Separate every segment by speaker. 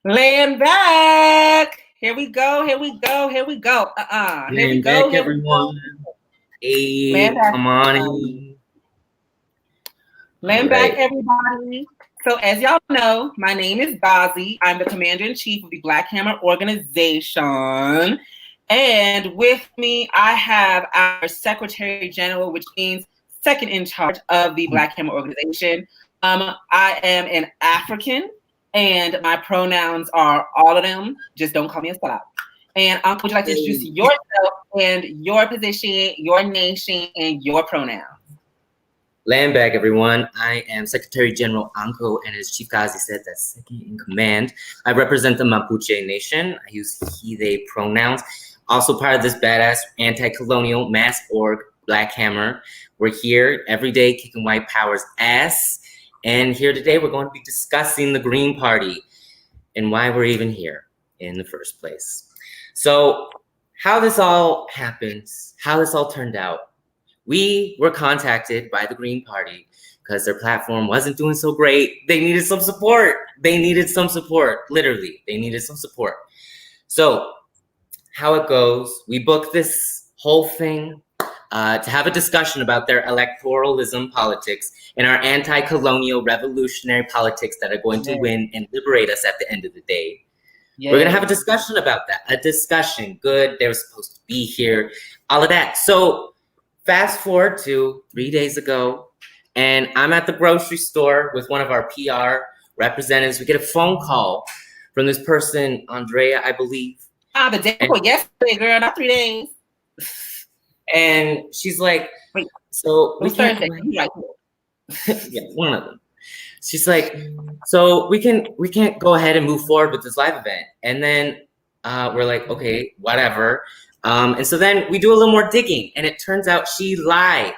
Speaker 1: Laying back. Here we go. Here we go. Here we go. Here we
Speaker 2: Laying
Speaker 1: go.
Speaker 2: back,
Speaker 1: Here we go.
Speaker 2: everyone. Hey,
Speaker 1: Laying back.
Speaker 2: come on in.
Speaker 1: Laying
Speaker 2: All
Speaker 1: back,
Speaker 2: right.
Speaker 1: everybody. So, as y'all know, my name is Gazi. I'm the commander-in-chief of the Black Hammer organization. And with me, I have our Secretary General, which means second in charge of the Black Hammer organization. I am an African, and my pronouns are all of them. Just don't call me a slut. And Anco, would you like to introduce yourself and your position, your nation, and your pronouns?
Speaker 2: Laying back, everyone. I am Secretary General Anco, and as Chief Gazi said, that's second in command. I represent the Mapuche Nation. I use he, they pronouns. Also part of this badass anti-colonial mass org, Black Hammer. We're here every day kicking white power's ass. And here today, we're going to be discussing the Green Party and why we're even here in the first place. So how this all happens, how this all turned out. We were contacted by the Green Party because their platform wasn't doing so great. They needed some support. They needed some support. Literally, they needed some support. So how it goes, we booked this whole thing to have a discussion about their electoralism politics and our anti-colonial revolutionary politics that are going to win and liberate us at the end of the day. We're going to have a discussion about that. A discussion. Good. They were supposed to be here. All of that. So fast forward to 3 days ago, and I'm at the grocery store with one of our PR representatives. We get a phone call from this person, Andrea, I believe.
Speaker 1: The day before yesterday, girl, not 3 days.
Speaker 2: And she's like,
Speaker 1: wait,
Speaker 2: so we can't. Yeah, one of them. She's like, so we can't go ahead and move forward with this live event. And then we're like, okay, whatever. And so then we do a little more digging, and it turns out she lied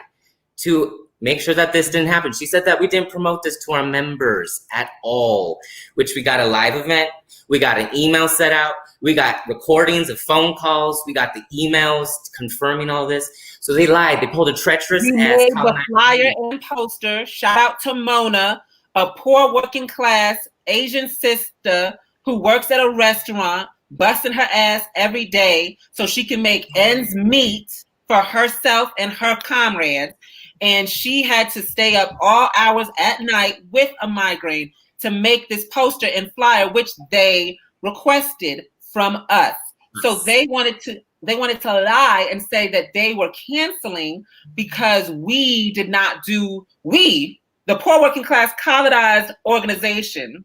Speaker 2: to make sure that this didn't happen. She said that we didn't promote this to our members at all, which we got a live event. We got an email set out. We got recordings of phone calls. We got the emails confirming all this. So they lied. They pulled a treacherous ass.
Speaker 1: Made the flyer and poster. Shout out to Mona, a poor working class Asian sister who works at a restaurant, busting her ass every day so she can make ends meet for herself and her comrades. And she had to stay up all hours at night with a migraine to make this poster and flyer, which they requested from us. So they wanted to lie and say that they were canceling because we did not do, the poor working class colonized organization,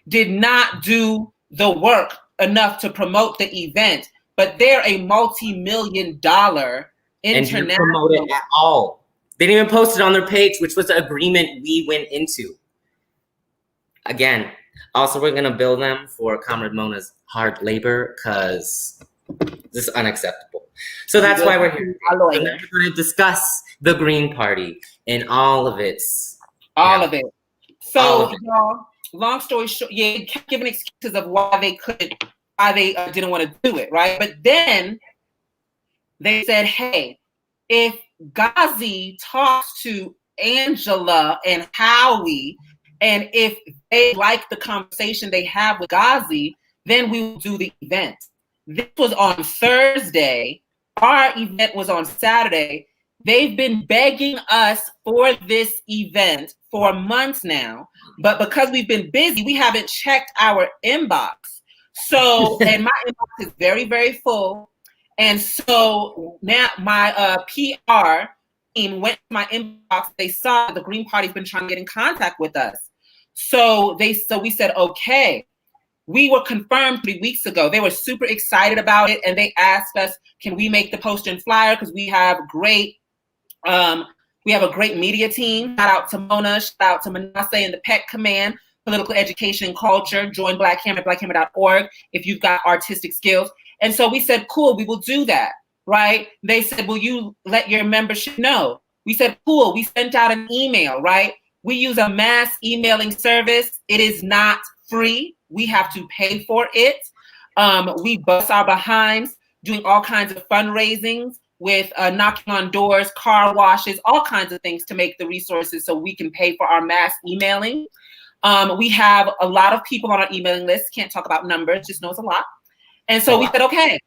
Speaker 1: did not do the work enough to promote the event. But they're a multi-million-dollar international.
Speaker 2: And didn't promote it at all. They didn't even post it on their page, which was the agreement we went into. Again, also we're gonna bill them for Comrade Mona's hard labor because this is unacceptable. So that's why we're here. So now we're going to discuss the Green Party and all of its.
Speaker 1: All of it. So, y'all, long story short, yeah, kept giving excuses of why they didn't want to do it, right? But then they said, hey, if Gazi talks to Angela and Howie, and if they like the conversation they have with Gazi, then we will do the event. This was on Thursday. Our event was on Saturday. They've been begging us for this event for months now, but because we've been busy, we haven't checked our inbox. So, and my inbox is very, very full. And so now my PR team went to my inbox. They saw the Green Party's been trying to get in contact with us. So we said, okay. We were confirmed 3 weeks ago. They were super excited about it, and they asked us, can we make the poster and flyer? Because we have a great media team. Shout out to Mona, shout out to Manasseh and the Pet Command, Political Education and Culture. Join Black Hammer, blackhammer.org if you've got artistic skills. And so we said, cool, we will do that, right? They said, will you let your membership know? We said, cool. We sent out an email, right? We use a mass emailing service. It is not free. We have to pay for it. We bust our behinds doing all kinds of fundraisings with knocking on doors, car washes, all kinds of things to make the resources so we can pay for our mass emailing. We have a lot of people on our emailing list. Can't talk about numbers, just know it's a lot. And so we said, okay.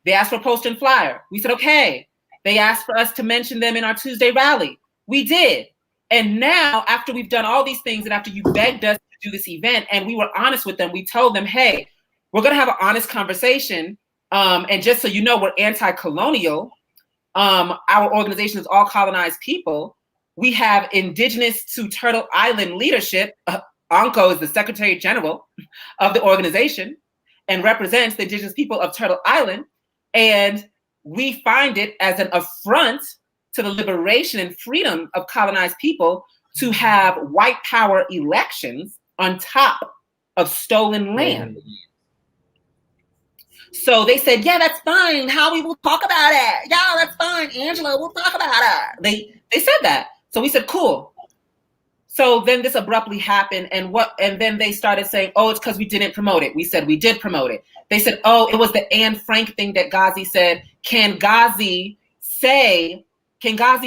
Speaker 1: They asked for a poster and flyer. We said, okay. They asked for us to mention them in our Tuesday rally. We did. And now, after we've done all these things and after you begged us to do this event and we were honest with them, we told them, hey, we're going to have an honest conversation. And just so you know, we're anti-colonial. Our organization is all colonized people. We have indigenous to Turtle Island leadership. Anco is the Secretary General of the organization and represents the indigenous people of Turtle Island. And we find it as an affront to the liberation and freedom of colonized people to have white power elections on top of stolen land. So they said, yeah, that's fine. Howie will talk about it. Yeah, that's fine. Angela, we'll talk about it. They said that. So we said, cool. So then this abruptly happened. And then they started saying, oh, it's because we didn't promote it. We said we did promote it. They said, oh, it was the Anne Frank thing that Gazi said. Can Gazi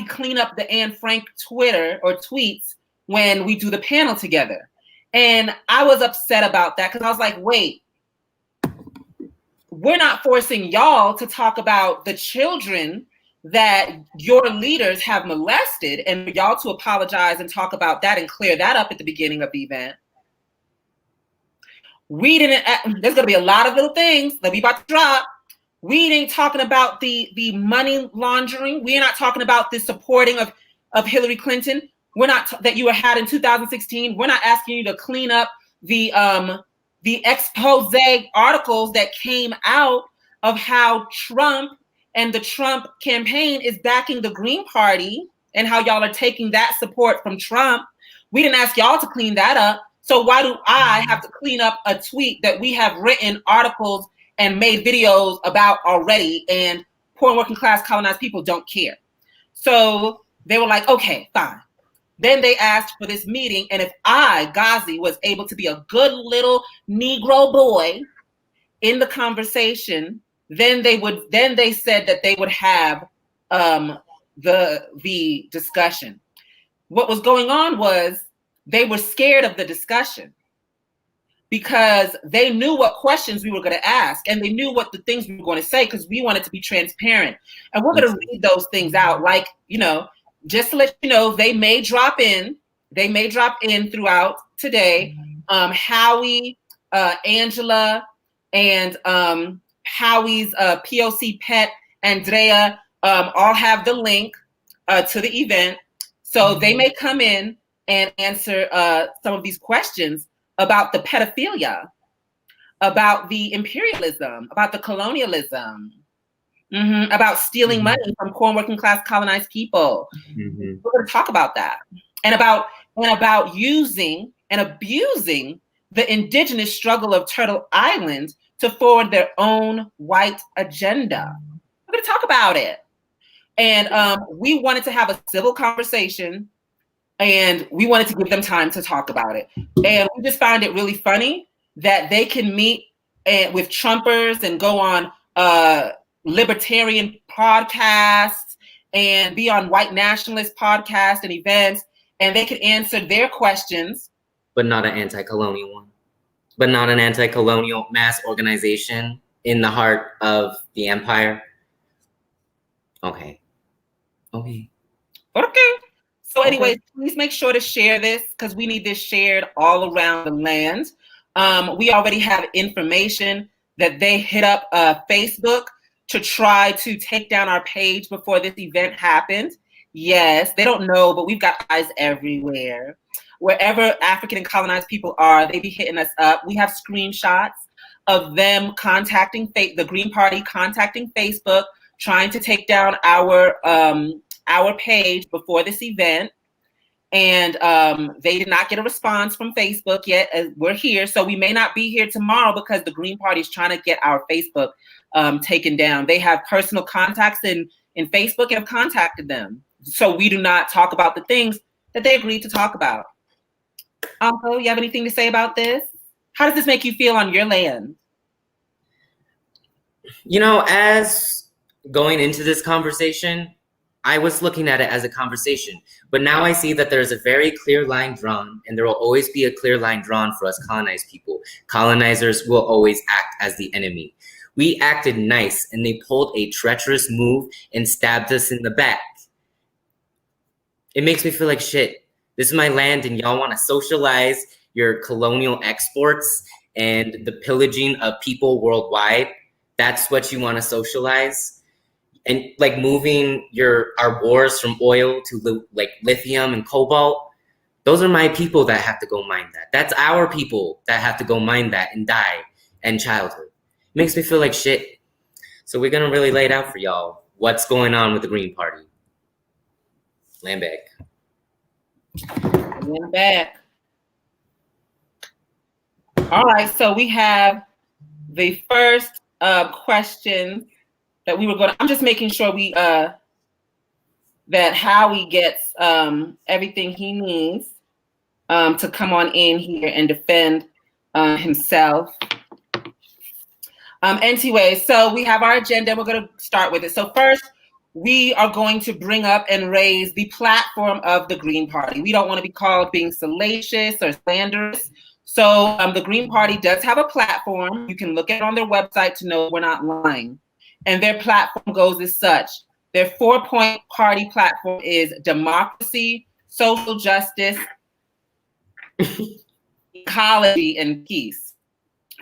Speaker 1: clean up the Anne Frank Twitter or tweets when we do the panel together? And I was upset about that because I was like, wait, we're not forcing y'all to talk about the children that your leaders have molested and y'all to apologize and talk about that and clear that up at the beginning of the event. We didn't, there's going to be a lot of little things that we about to drop. We ain't talking about the money laundering. We're not talking about the supporting of Hillary Clinton. We're not, that you had in 2016. We're not asking you to clean up the expose articles that came out of how Trump and the Trump campaign is backing the Green Party and how y'all are taking that support from Trump. We didn't ask y'all to clean that up. So why do I have to clean up a tweet that we have written articles and made videos about already, and poor working class colonized people don't care? So they were like, okay, fine. Then they asked for this meeting, and if I, Gazi, was able to be a good little Negro boy in the conversation, then they said that they would have the discussion. What was going on was they were scared of the discussion because they knew what questions we were going to ask and they knew what the things we were going to say because we wanted to be transparent. And we're going to read those things out, like, you know, just to let you know, they may drop in throughout today. Howie, Angela, and Howie's POC pet, Andrea, all have the link to the event. So they may come in and answer some of these questions about the pedophilia, about the imperialism, about the colonialism, about stealing money from poor working class colonized people. We're going to talk about that, and about using and abusing the indigenous struggle of Turtle Island to forward their own white agenda. We're going to talk about it. And we wanted to have a civil conversation, and we wanted to give them time to talk about it. And we just found it really funny that they can meet with Trumpers and go on libertarian podcasts and be on white nationalist podcasts and events, and they could answer their questions.
Speaker 2: But not an anti-colonial one. But not an anti-colonial mass organization in the heart of the empire. Okay. So anyways, please make sure to share this because we need this shared all around the land. We already have information that they hit up Facebook to try to take down our page before this event happened. Yes, they don't know, but we've got eyes everywhere. Wherever African and colonized people are, they be hitting us up. We have screenshots of them contacting the Green Party, contacting Facebook, trying to take down our page before this event. And they did not get a response from Facebook yet. We're here, so we may not be here tomorrow because the Green Party is trying to get our Facebook taken down. They have personal contacts in Facebook and have contacted them. So we do not talk about the things that they agreed to talk about. Anco, you have anything to say about this? How does this make you feel on your land? You know, as going into this conversation, I was looking at it as a conversation, but now I see that there's a very clear line drawn, and there will always be a clear line drawn for us colonized people. Colonizers will always act as the enemy. We acted nice, and they pulled a treacherous move and stabbed us in the back. It makes me feel like shit. This is my land, and y'all want to socialize your colonial exports and the pillaging of people worldwide. That's what you want to socialize? And like moving our wars from oil to like lithium and cobalt, those are my people that have to go mine that. That's our people that have to go mine that and die and childhood. It makes me feel like shit. So we're gonna really lay it out for y'all. What's going on with the Green Party? Land back.
Speaker 1: Land back. All right, so we have the first question that we were going to, I'm just making sure we that Howie gets everything he needs to come on in here and defend himself. Anyway, so we have our agenda. We're going to start with it. So first, we are going to bring up and raise the platform of the Green Party. We don't want to be called being salacious or slanderous. So the Green Party does have a platform. You can look at it on their website to know we're not lying. And their platform goes as such. Their 4-point party platform is democracy, social justice, ecology, and peace.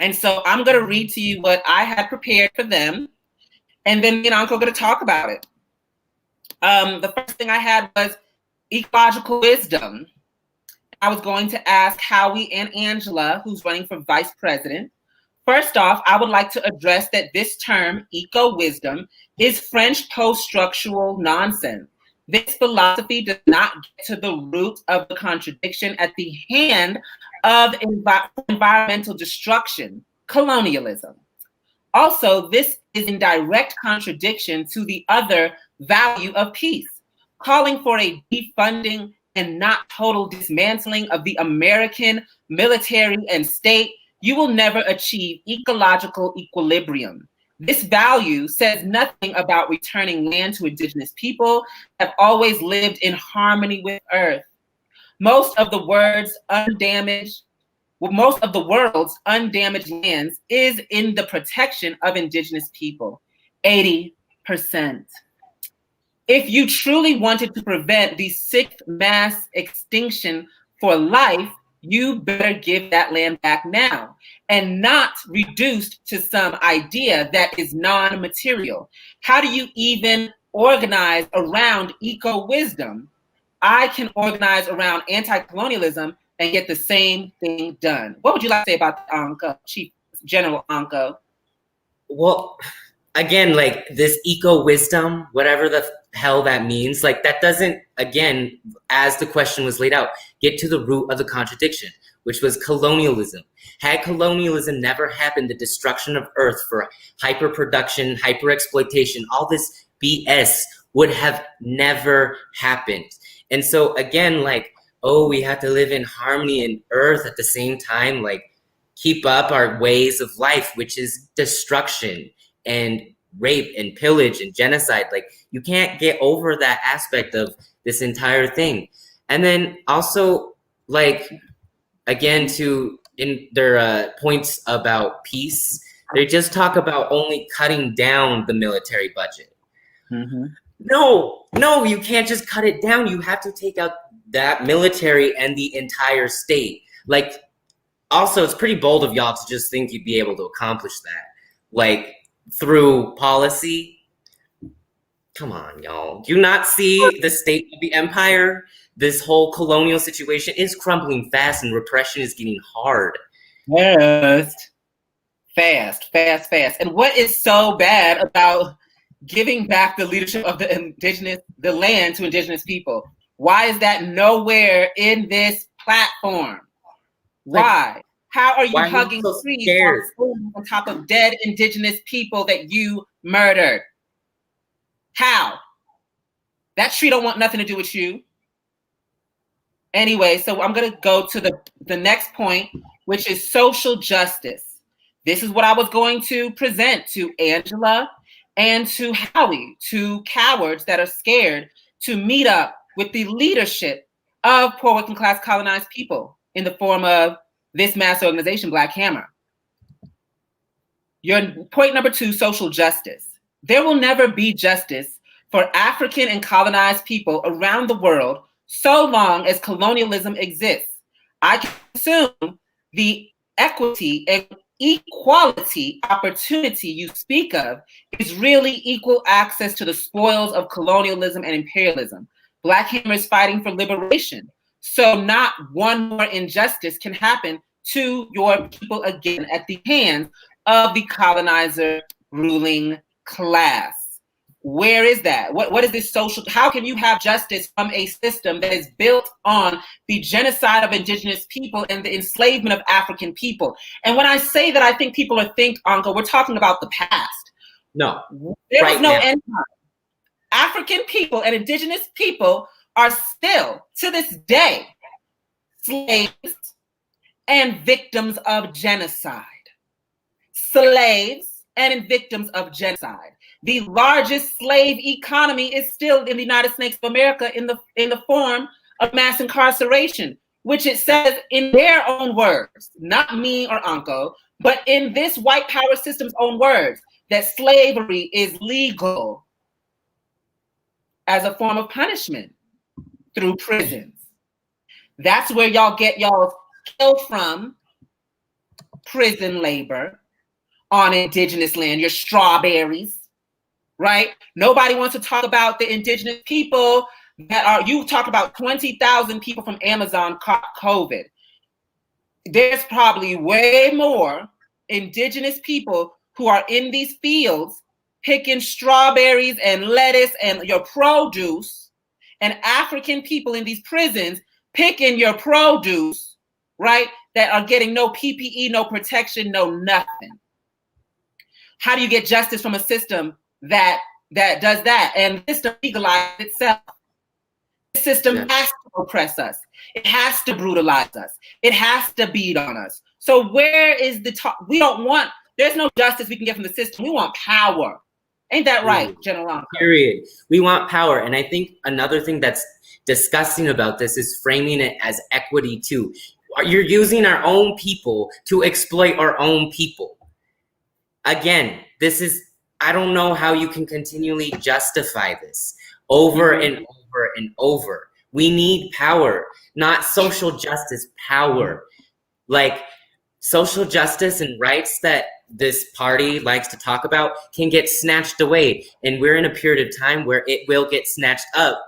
Speaker 1: And so I'm going to read to you what I had prepared for them. And then me and Anco are going to talk about it. The first thing I had was ecological wisdom. I was going to ask Howie and Angela, who's running for vice president. First off, I would like to address that this term, eco-wisdom, is French post-structural nonsense. This philosophy does not get to the root of the contradiction at the hand of environmental destruction, colonialism. Also, this is in direct contradiction to the other value of peace, calling for a defunding and not total dismantling of the American military and state. You will never achieve ecological equilibrium. This value says nothing about returning land to indigenous people that have always lived in harmony with Earth. Most of the world's undamaged lands is in the protection of indigenous people, 80%. If you truly wanted to prevent the sixth mass extinction for life, you better give that land back now and not reduced to some idea that is non-material. How do you even organize around eco-wisdom? I can organize around anti-colonialism and get the same thing done. What would you like to say about the Anco, Chief General Anco?
Speaker 2: Well, again, like this eco-wisdom, whatever the hell that means, like that doesn't, again, as the question was laid out, get to the root of the contradiction, which was colonialism. Had colonialism never happened, the destruction of Earth for hyper-production, hyper-exploitation, all this BS would have never happened. And so again, like, oh, we have to live in harmony in Earth at the same time, like keep up our ways of life, which is destruction and rape and pillage and genocide. Like you can't get over that aspect of this entire thing. And then also, like, again, in their points about peace, they just talk about only cutting down the military budget.
Speaker 1: Mm-hmm.
Speaker 2: No, you can't just cut it down. You have to take out that military and the entire state. Like, also, it's pretty bold of y'all to just think you'd be able to accomplish that. Like, through policy. Come on, y'all. Do you not see the state of the empire? This whole colonial situation is crumbling fast and repression is getting hard.
Speaker 1: Fast. And what is so bad about giving back the leadership of the land to indigenous people? Why is that nowhere in this platform? Why? How are you hugging trees on top of dead indigenous people that you murdered? How? That tree don't want nothing to do with you. Anyway, so I'm going to go to the next point, which is social justice. This is what I was going to present to Angela and to Howie, to cowards that are scared to meet up with the leadership of poor working class colonized people in the form of this mass organization, Black Hammer. Your point number 2, social justice. There will never be justice for African and colonized people around the world so long as colonialism exists. I can assume the equity and equality opportunity you speak of is really equal access to the spoils of colonialism and imperialism. Black Hammer is fighting for liberation. So not one more injustice can happen to your people again at the hands of the colonizer ruling class. Where is that? What is this social? How can you have justice from a system that is built on the genocide of indigenous people and the enslavement of African people? And when I say that, I think people think, Anco, we're talking about the past.
Speaker 2: No.
Speaker 1: There was no end time. African people and indigenous people are still, to this day, slaves and victims of genocide. Slaves and victims of genocide. The largest slave economy is still in the United States of America in the form of mass incarceration, which it says in their own words, not me or Anco, but in this white power system's own words, that slavery is legal as a form of punishment through prisons. That's where y'all get y'all killed from, prison labor on indigenous land, your strawberries, right? Nobody wants to talk about the indigenous people that are, you talk about 20,000 people from Amazon caught COVID. There's probably way more indigenous people who are in these fields picking strawberries and lettuce and your produce, and African people in these prisons picking your produce, right? That are getting no PPE, no protection, no nothing. How do you get justice from a system that does that? And the system legalizes itself. The system has to oppress us. It has to brutalize us. It has to beat on us. So where is the talk? We don't want, there's no justice we can get from the system. We want power. Ain't that right, General Anco?
Speaker 2: Period. We want power. And I think another thing that's disgusting about this is framing it as equity too. You're using our own people to exploit our own people. Again, this is, I don't know how you can continually justify this over and over and over. We need power, not social justice, power. Like social justice and rights that this party likes to talk about can get snatched away. And we're in a period of time where it will get snatched up.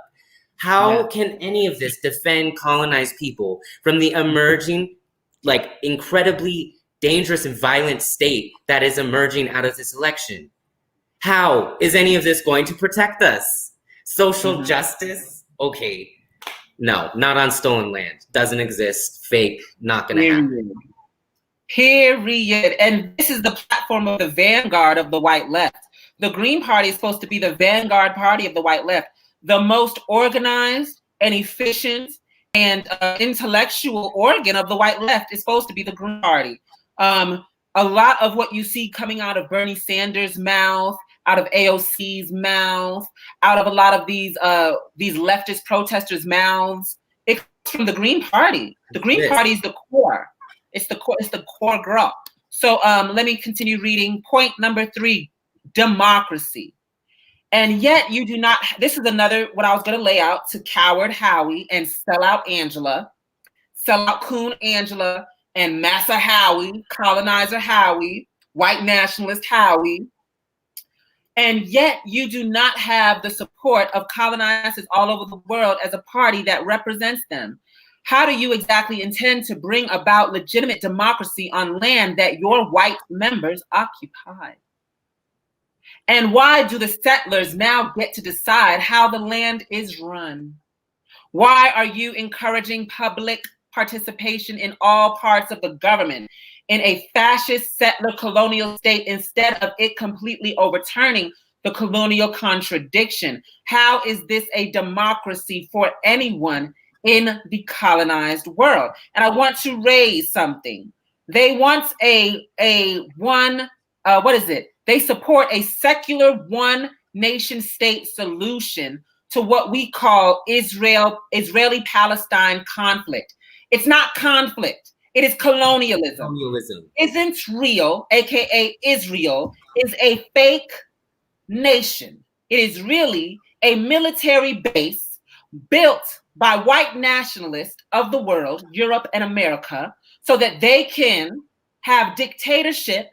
Speaker 2: How can any of this defend colonized people from the emerging, like incredibly dangerous and violent state that is emerging out of this election? How is any of this going to protect us? Social justice? Okay. No, not on stolen land. Doesn't exist. Fake. Not gonna happen.
Speaker 1: Period. And this is the platform of the vanguard of the white left. The Green Party is supposed to be the vanguard party of the white left. The most organized and efficient and intellectual organ of the white left is supposed to be the Green Party. A lot of what you see coming out of Bernie Sanders' mouth, out of AOC's mouth, out of a lot of these leftist protesters' mouths, it comes from the Green Party. The Green Party is the core. It's the core. It's the core girl. So let me continue reading. Point number 3: democracy. And yet you do not. This is another what I was going to lay out to coward Howie and sellout Angela, sellout Coon Angela, and Massa Howie, colonizer Howie, white nationalist Howie. And yet you do not have the support of colonizers all over the world as a party that represents them. How do you exactly intend to bring about legitimate democracy on land that your white members occupy? And why do the settlers now get to decide how the land is run? Why are you encouraging public participation in all parts of the government in a fascist settler colonial state instead of it completely overturning the colonial contradiction? How is this a democracy for anyone in the colonized world? And I want to raise something. They want They support a secular one nation state solution to what we call Israeli-Palestine conflict. It's not conflict. It is colonialism.
Speaker 2: Colonialism
Speaker 1: isn't real, aka Israel, is a fake nation. It is really a military base built by white nationalists of the world, Europe and America, so that they can have dictatorship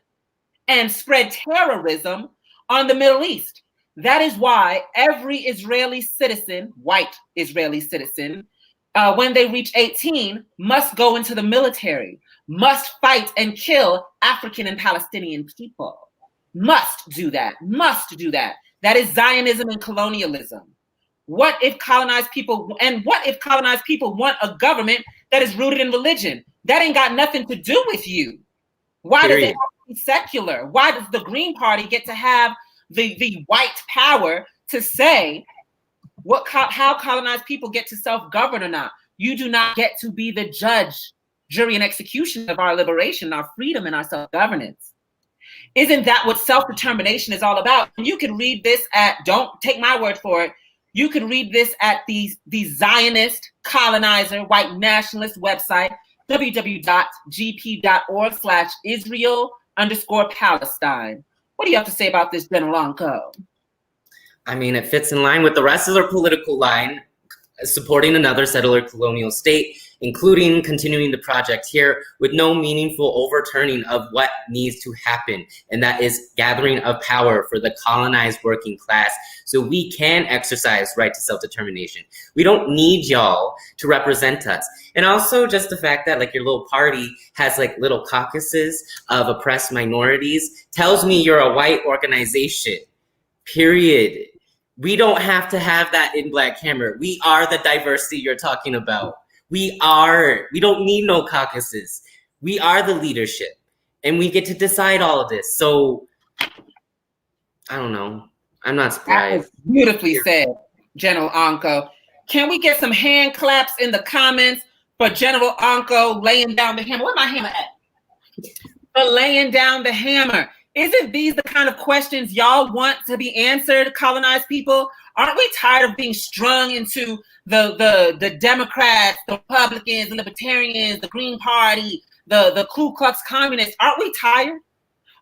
Speaker 1: and spread terrorism on the Middle East. That is why every Israeli citizen, white Israeli citizen, when they reach 18, must go into the military, must fight and kill African and Palestinian people. Must do that, must do that. That is Zionism and colonialism. What if colonized people want a government that is rooted in religion? That ain't got nothing to do with you. Why does it have to be secular? Why does the Green Party get to have the white power to say how colonized people get to self-govern or not? You do not get to be the judge, jury, and execution of our liberation, our freedom, and our self-governance. Isn't that what self-determination is all about? And you can read this don't take my word for it. You can read this at the Zionist colonizer white nationalist website, www.gp.org/Israel_Palestine. What do you have to say about this, General Anco?
Speaker 2: I mean, it fits in line with the rest of their political line, supporting another settler colonial state, including continuing the project here with no meaningful overturning of what needs to happen, and that is gathering of power for the colonized working class so we can exercise right to self-determination. We don't need y'all to represent us. And also just the fact that like your little party has like little caucuses of oppressed minorities tells me you're a white organization, period. We don't have to have that in Black Hammer. We are the diversity you're talking about. We don't need no caucuses. We are the leadership and we get to decide all of this. So I don't know. I'm not surprised.
Speaker 1: That was beautifully said, General Anco. Can we get some hand claps in the comments for General Anco laying down the hammer? Where's my hammer at? For laying down the hammer. Isn't these the kind of questions y'all want to be answered, colonized people? Aren't we tired of being strung into the Democrats, the Republicans, the Libertarians, the Green Party, the Ku Klux Communists? Aren't we tired?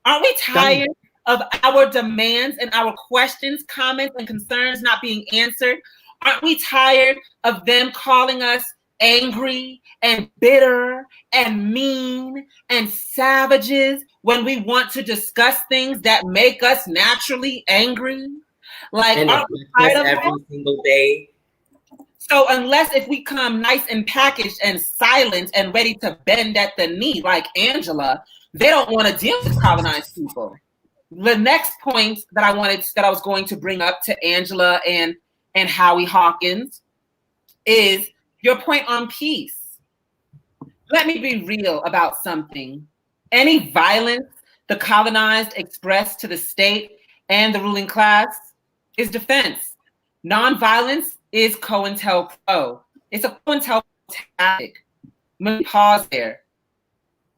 Speaker 1: Aren't we tired of our demands and our questions, comments, and concerns not being answered? Aren't we tired of them calling us angry and bitter and mean and savages when we want to discuss things that make us naturally angry? Like, aren't we tired of
Speaker 2: every single day?
Speaker 1: So unless if we come nice and packaged and silent and ready to bend at the knee like Angela, they don't want to deal with colonized people. The next point that I was going to bring up to Angela and Howie Hawkins is your point on peace. Let me be real about something. Any violence the colonized express to the state and the ruling class is defense. Nonviolence is COINTELPRO. It's a COINTELPRO tactic. Let me pause there.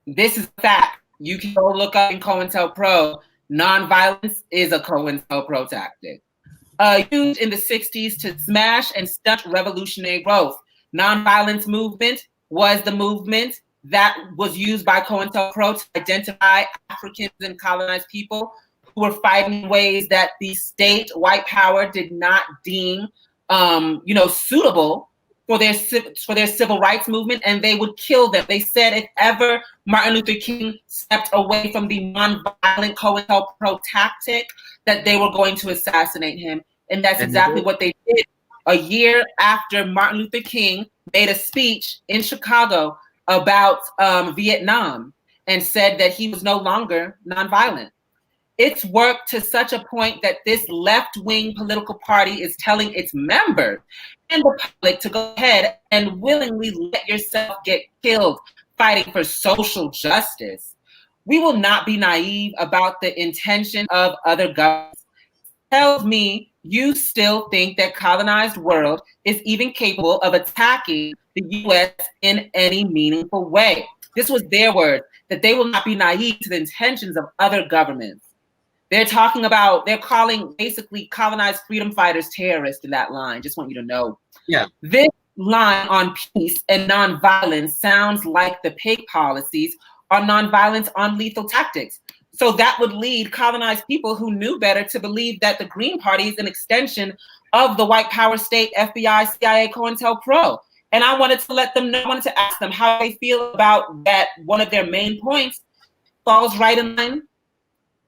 Speaker 1: This is a fact. You can go look up in COINTELPRO. Nonviolence is a COINTELPRO tactic. Used in the 60s to smash and stunt revolutionary growth. Nonviolence movement was the movement that was used by COINTELPRO to identify Africans and colonized people who were fighting in ways that the state, white power, did not deem suitable for their civil rights movement, and they would kill them. They said if ever Martin Luther King stepped away from the nonviolent COINTELPRO tactic, that they were going to assassinate him. And that's exactly what they did. A year after Martin Luther King made a speech in Chicago about Vietnam and said that he was no longer nonviolent. It's worked to such a point that this left-wing political party is telling its members and the public to go ahead and willingly let yourself get killed fighting for social justice. We will not be naive about the intention of other governments. It tells me you still think that colonized world is even capable of attacking the U.S. in any meaningful way. This was their word, that they will not be naive to the intentions of other governments. They're calling basically colonized freedom fighters terrorists in that line. Just want you to know.
Speaker 2: Yeah.
Speaker 1: This line on peace and nonviolence sounds like the PIG policies on nonviolence on lethal tactics. So that would lead colonized people who knew better to believe that the Green Party is an extension of the white power state, FBI, CIA, COINTELPRO. And I wanted to ask them how they feel about that. One of their main points falls right in line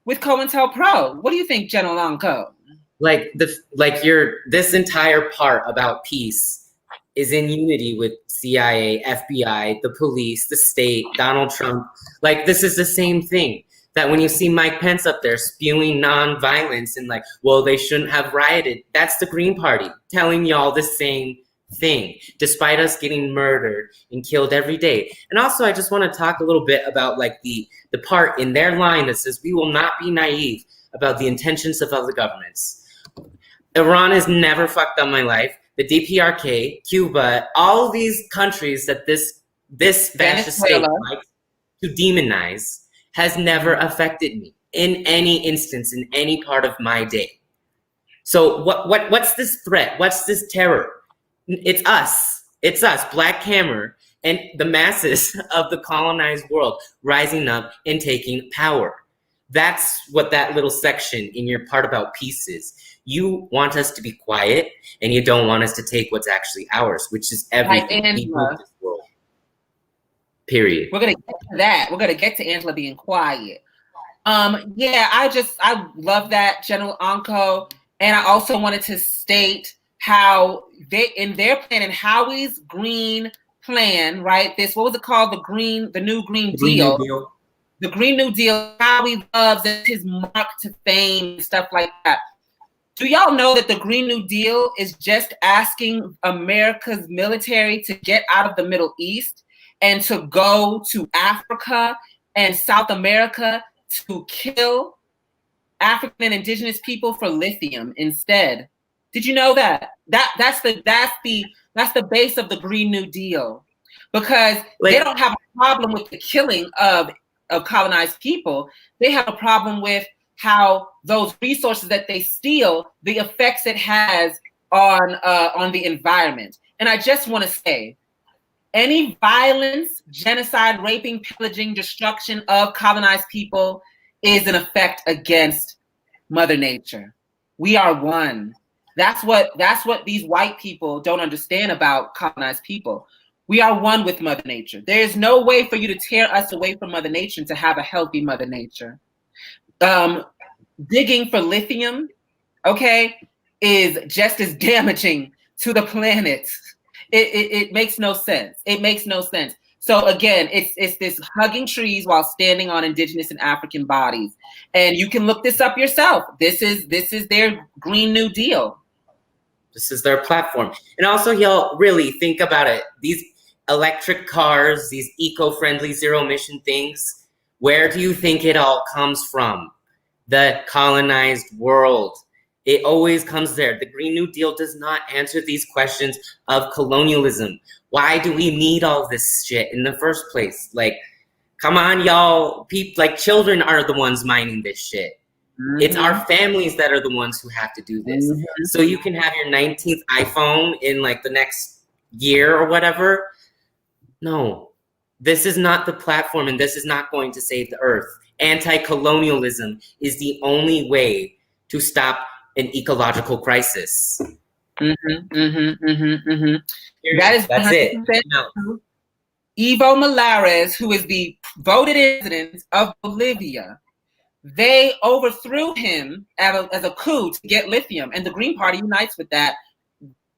Speaker 1: with COINTELPRO. What do you think, General Anco?
Speaker 2: This entire part about peace is in unity with CIA, FBI, the police, the state, Donald Trump. Like, this is the same thing. That when you see Mike Pence up there spewing nonviolence and like, well, they shouldn't have rioted, that's the Green Party telling y'all the same thing, despite us getting murdered and killed every day. And also, I just want to talk a little bit about like the part in their line that says we will not be naive about the intentions of other governments. Iran has never fucked up my life. The DPRK, Cuba, all of these countries that this fascist state likes to demonize has never affected me in any instance, in any part of my day. So what's this threat? What's this terror? It's us, Black Hammer, and the masses of the colonized world rising up and taking power. That's what that little section in your part about peace is. You want us to be quiet, and you don't want us to take what's actually ours, which is everything.
Speaker 1: Angela.
Speaker 2: This world. Period.
Speaker 1: We're gonna get to that. We're gonna get to Angela being quiet. Yeah, I love that, General Anco, and I also wanted to state how in their plan, in Howie's green plan, right? What was it called? The new Green Deal. The Green New Deal. Howie loves his mark to fame and stuff like that. Do y'all know that the Green New Deal is just asking America's military to get out of the Middle East and to go to Africa and South America to kill African and indigenous people for lithium instead? Did you know that? That's the base of the Green New Deal, because they don't have a problem with the killing of colonized people. They have a problem with how those resources that they steal, the effects it has on the environment. And I just want to say, any violence, genocide, raping, pillaging, destruction of colonized people is an effect against Mother Nature. We are one. That's what these white people don't understand about colonized people. We are one with Mother Nature. There's no way for you to tear us away from Mother Nature to have a healthy Mother Nature. Digging for lithium, okay, is just as damaging to the planet. It makes no sense. It makes no sense. So again, it's this hugging trees while standing on indigenous and African bodies. And you can look this up yourself. This is their Green New Deal.
Speaker 2: This is their platform. And also, y'all really think about it. These electric cars, these eco-friendly zero-emission things, where do you think it all comes from? The colonized world. It always comes there. The Green New Deal does not answer these questions of colonialism. Why do we need all this shit in the first place? Like, come on, y'all. Children are the ones mining this shit. Mm-hmm. It's our families that are the ones who have to do this. Mm-hmm. So you can have your 19th iPhone in like the next year or whatever. No, this is not the platform, and this is not going to save the earth. Anti-colonialism is the only way to stop an ecological crisis.
Speaker 1: Mm-hmm, mm-hmm, mm-hmm, mm-hmm. That's it.
Speaker 2: No.
Speaker 1: Evo Morales, who is the voted president of Bolivia, they overthrew him as a coup to get lithium, and the Green Party unites with that,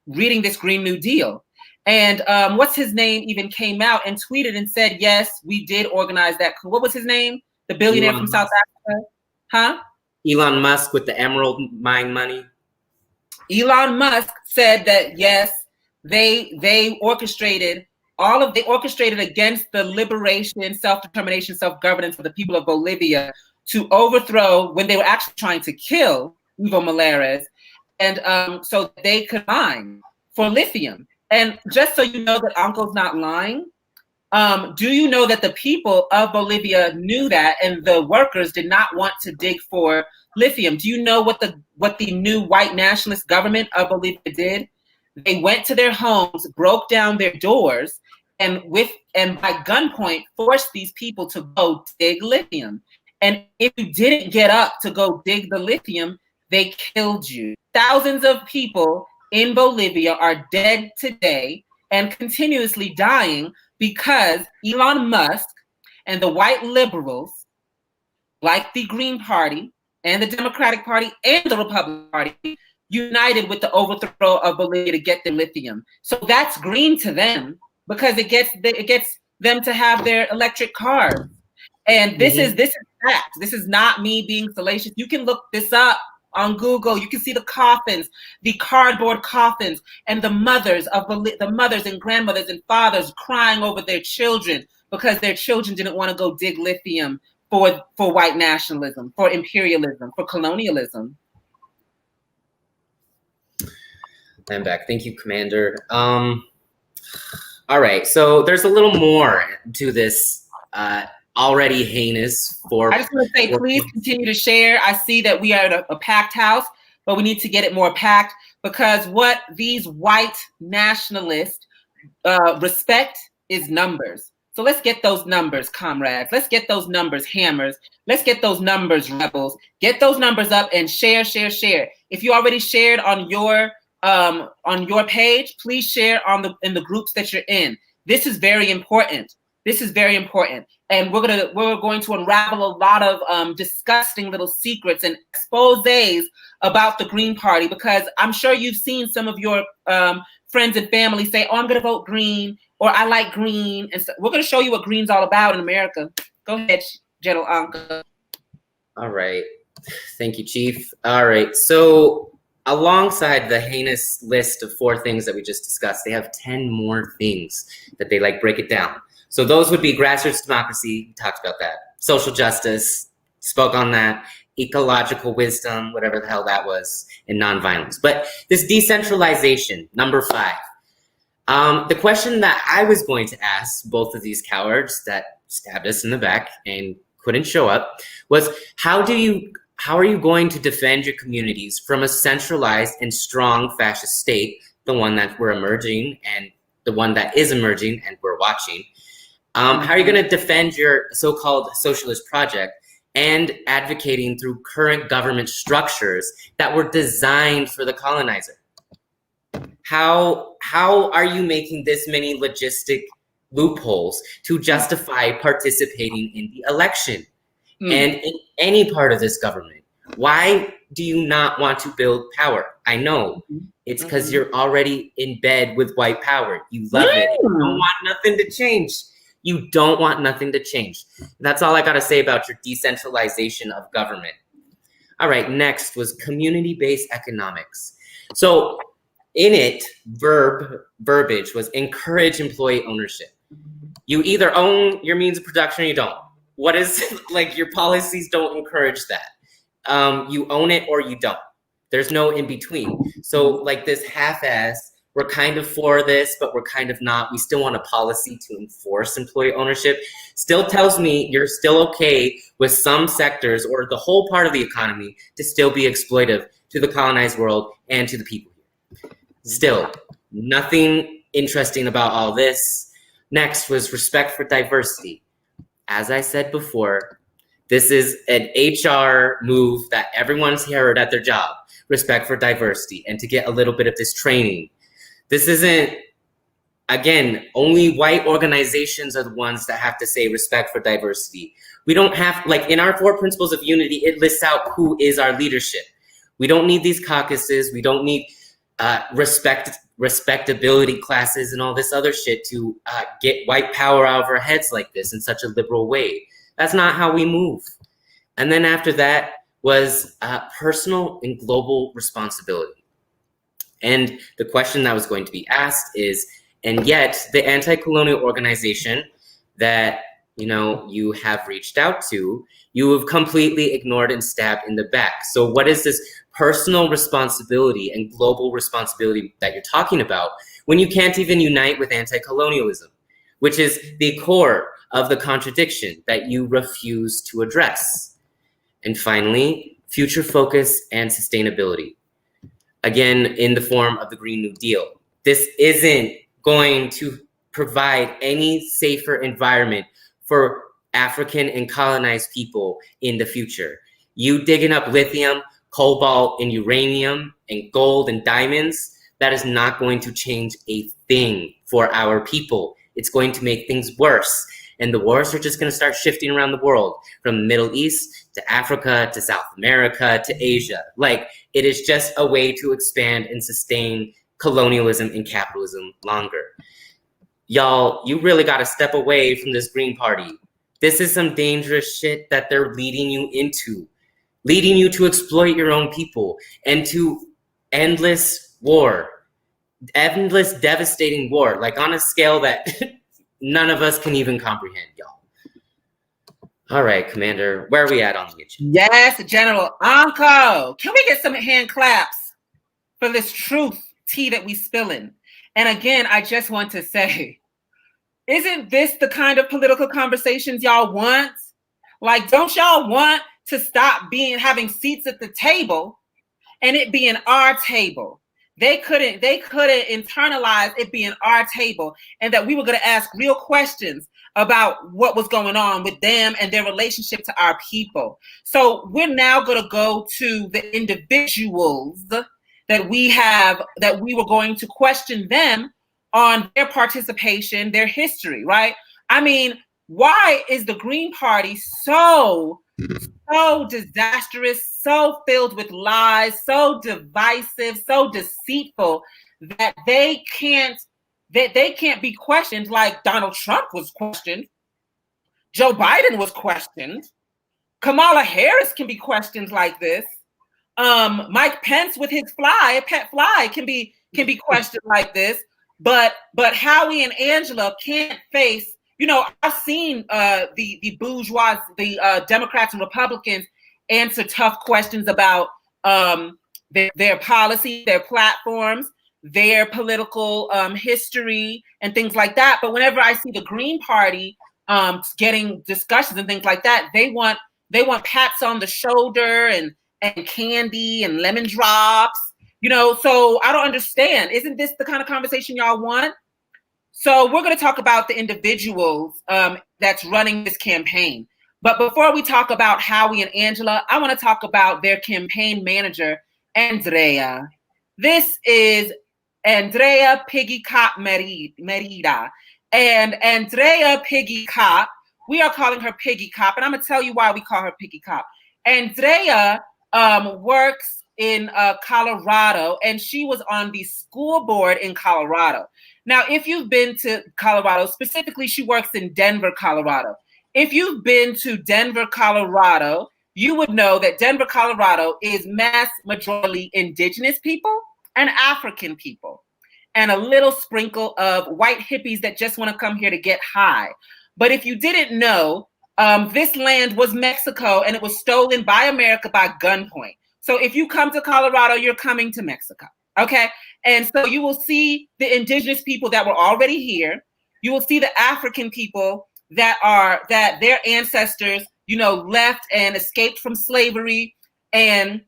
Speaker 1: reading this Green New Deal. And what's his name even came out and tweeted and said, yes, we did organize that coup. What was his name? The billionaire from South Africa? Huh?
Speaker 2: Elon Musk with the emerald mine money.
Speaker 1: Elon Musk said that, yes, they orchestrated against the liberation, self-determination, self-governance of the people of Bolivia to overthrow when they were actually trying to kill Evo Morales, and so they could mine for lithium. And just so you know that Anco's not lying, Do you know that the people of Bolivia knew that, and the workers did not want to dig for lithium? Do you know what the new white nationalist government of Bolivia did? They went to their homes, broke down their doors, and by gunpoint forced these people to go dig lithium. And if you didn't get up to go dig the lithium, they killed you. Thousands of people in Bolivia are dead today and continuously dying because Elon Musk and the white liberals, like the Green Party and the Democratic Party and the Republican Party, united with the overthrow of Bolivia to get their lithium. So that's green to them because it gets them to have their electric cars. And this is fact. This is not me being salacious. You can look this up on Google. You can see the coffins, the cardboard coffins, and the mothers and grandmothers and fathers crying over their children because their children didn't want to go dig lithium for white nationalism, for imperialism, for colonialism.
Speaker 2: I'm back. Thank you, Commander. All right, so there's a little more to this already heinous for.
Speaker 1: I just want to say, please continue to share. I see that we are at a packed house, but we need to get it more packed because what these white nationalists respect is numbers. So let's get those numbers, comrades. Let's get those numbers, hammers. Let's get those numbers, rebels. Get those numbers up and share. If you already shared on your page, please share in the groups that you're in. This is very important. And we're going to unravel a lot of disgusting little secrets and exposés about the Green Party, because I'm sure you've seen some of your friends and family say, "Oh, I'm going to vote green," or "I like green." And so we're going to show you what green's all about in America. Go ahead, General Anco.
Speaker 2: All right. Thank you, Chief. All right. So alongside the heinous list of 4 things that we just discussed, they have 10 more things that they break it down. So those would be grassroots democracy, we talked about that. Social justice, spoke on that. Ecological wisdom, whatever the hell that was, and nonviolence. But this decentralization, number 5. The question that I was going to ask both of these cowards that stabbed us in the back and couldn't show up was, how are you going to defend your communities from a centralized and strong fascist state, the one that we're emerging and the one that is emerging and we're watching? How are you going to defend your so-called socialist project and advocating through current government structures that were designed for the colonizer? How are you making this many logistic loopholes to justify participating in the election and in any part of this government? Why do you not want to build power? I know it's because you're already in bed with white power. You love it. You don't want nothing to change. You don't want nothing to change. That's all I got to say about your decentralization of government. All right, next was community-based economics. So in it, verbiage was encourage employee ownership. You either own your means of production or you don't. What is, your policies don't encourage that. You own it or you don't. There's no in between. So this half-ass, we're kind of for this, but we're kind of not. We still want a policy to enforce employee ownership. Still tells me you're still okay with some sectors or the whole part of the economy to still be exploitive to the colonized world and to the people here. Still, nothing interesting about all this. Next was respect for diversity. As I said before, this is an HR move that everyone's heard at their job. Respect for diversity and to get a little bit of this training. This isn't, again, only white organizations are the ones that have to say respect for diversity. We don't have, in our 4 principles of unity, it lists out who is our leadership. We don't need these caucuses. We don't need respectability classes and all this other shit to get white power out of our heads like this in such a liberal way. That's not how we move. And then after that was personal and global responsibility. And the question that was going to be asked is, and yet the anti-colonial organization that you have reached out to, you have completely ignored and stabbed in the back. So what is this personal responsibility and global responsibility that you're talking about when you can't even unite with anti-colonialism? which is the core of the contradiction that you refuse to address. And finally, future focus and sustainability. Again, in the form of the Green New Deal. This isn't going to provide any safer environment for African and colonized people in the future. You digging up lithium, cobalt, and uranium, and gold and diamonds, that is not going to change a thing for our people. It's going to make things worse. And the wars are just going to start shifting around the world, from the Middle East to Africa to South America to Asia. Like, it is just a way to expand and sustain colonialism and capitalism longer. Y'all, you really got to step away from this Green Party. This is some dangerous shit that they're leading you into, leading you to exploit your own people and to endless war, endless devastating war, like on a scale that none of us can even comprehend, y'all. All right, Commander, where are we at on the agenda?
Speaker 1: Yes, General Anco. Can we get some hand claps for this truth tea that we spilling? And again, I just want to say, isn't this the kind of political conversations y'all want? Like, don't y'all want to stop having seats at the table and it being our table? They couldn't internalize it being our table, and that we were going to ask real questions about what was going on with them and their relationship to our people. So we're now going to go to the individuals that we were going to question them on their participation, their history, right? I mean, why is the Green Party so disastrous, so filled with lies, so divisive, so deceitful that they can't be questioned like Donald Trump was questioned, Joe Biden was questioned, Kamala Harris can be questioned like this, Mike Pence with his pet fly can be questioned like this, but Howie and Angela can't face. You know, I've seen the bourgeois, the Democrats and Republicans answer tough questions about their policy, their platforms, their political history, and things like that. But whenever I see the Green Party getting discussions and things like that, they want pats on the shoulder and candy and lemon drops. You know, so I don't understand. Isn't this the kind of conversation y'all want? So we're going to talk about the individuals that's running this campaign. But before we talk about Howie and Angela, I want to talk about their campaign manager, Andrea. This is Andrea Piggy Cop Merida. And Andrea Piggy Cop, we are calling her Piggy Cop, and I'm going to tell you why we call her Piggy Cop. Andrea works in Colorado, and she was on the school board in Colorado. Now, if you've been to Colorado, specifically, she works in Denver, Colorado. If you've been to Denver, Colorado, you would know that Denver, Colorado is mass majority indigenous people and African people, and a little sprinkle of white hippies that just want to come here to get high. But if you didn't know, this land was Mexico, and it was stolen by America by gunpoint. So if you come to Colorado, you're coming to Mexico. Okay. And so you will see the indigenous people that were already here. You will see the African people that their ancestors, left and escaped from slavery and,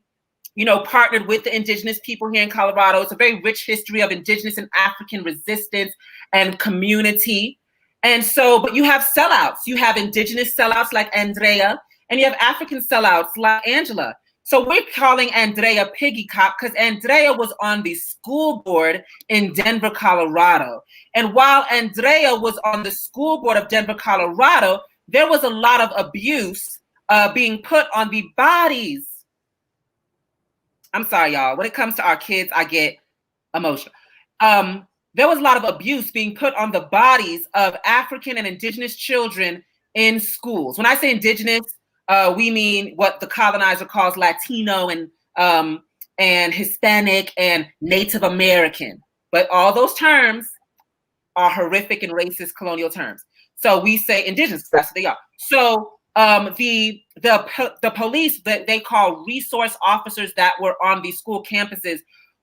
Speaker 1: partnered with the indigenous people here in Colorado. It's a very rich history of indigenous and African resistance and community. And so, but you have sellouts. You have indigenous sellouts like Andrea, and you have African sellouts like Angela. So we're calling Andrea Piggy Cop because Andrea was on the school board in Denver, Colorado. And while Andrea was on the school board of Denver, Colorado, there was a lot of abuse being put on the bodies. I'm sorry, y'all. When it comes to our kids, I get emotional. There was a lot of abuse being put on the bodies of African and indigenous children in schools. When I say indigenous, we mean what the colonizer calls Latino and Hispanic and Native American. But all those terms are horrific and racist colonial terms. So we say indigenous, that's what they are. So the police that they call resource officers that were on these school campuses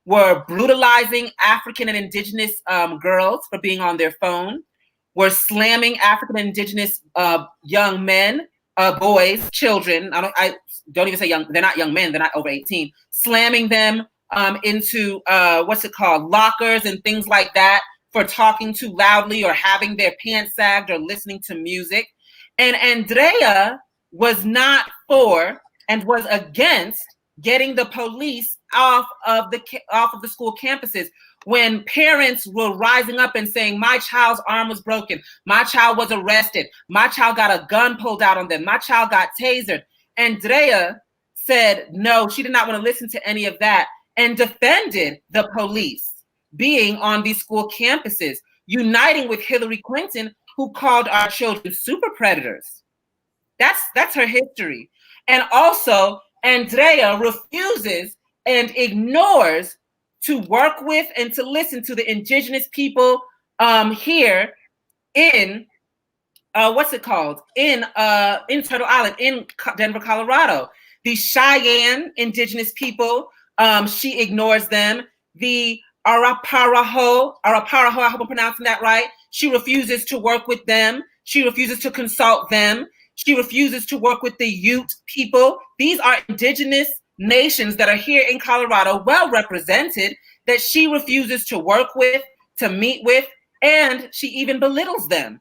Speaker 1: were brutalizing African and indigenous girls for being on their phone, were slamming African Indigenous young men, boys, children. I don't even say young. They're not young men. They're not over 18. Slamming them into lockers and things like that for talking too loudly or having their pants sagged or listening to music. And Andrea was not for and was against getting the police off of the school campuses when parents were rising up and saying, my child's arm was broken, my child was arrested, my child got a gun pulled out on them, my child got tasered. Andrea said no, she did not want to listen to any of that and defended the police being on these school campuses, uniting with Hillary Clinton, who called our children super predators. That's her history. And also, Andrea refuses and ignores to work with and to listen to the indigenous people here in in Turtle Island, in Denver, Colorado. The Cheyenne indigenous people, she ignores them. The Araparaho, I hope I'm pronouncing that right. She refuses to work with them. She refuses to consult them. She refuses to work with the Ute people. These are indigenous nations that are here in Colorado, well represented, that she refuses to work with, to meet with, and she even belittles them.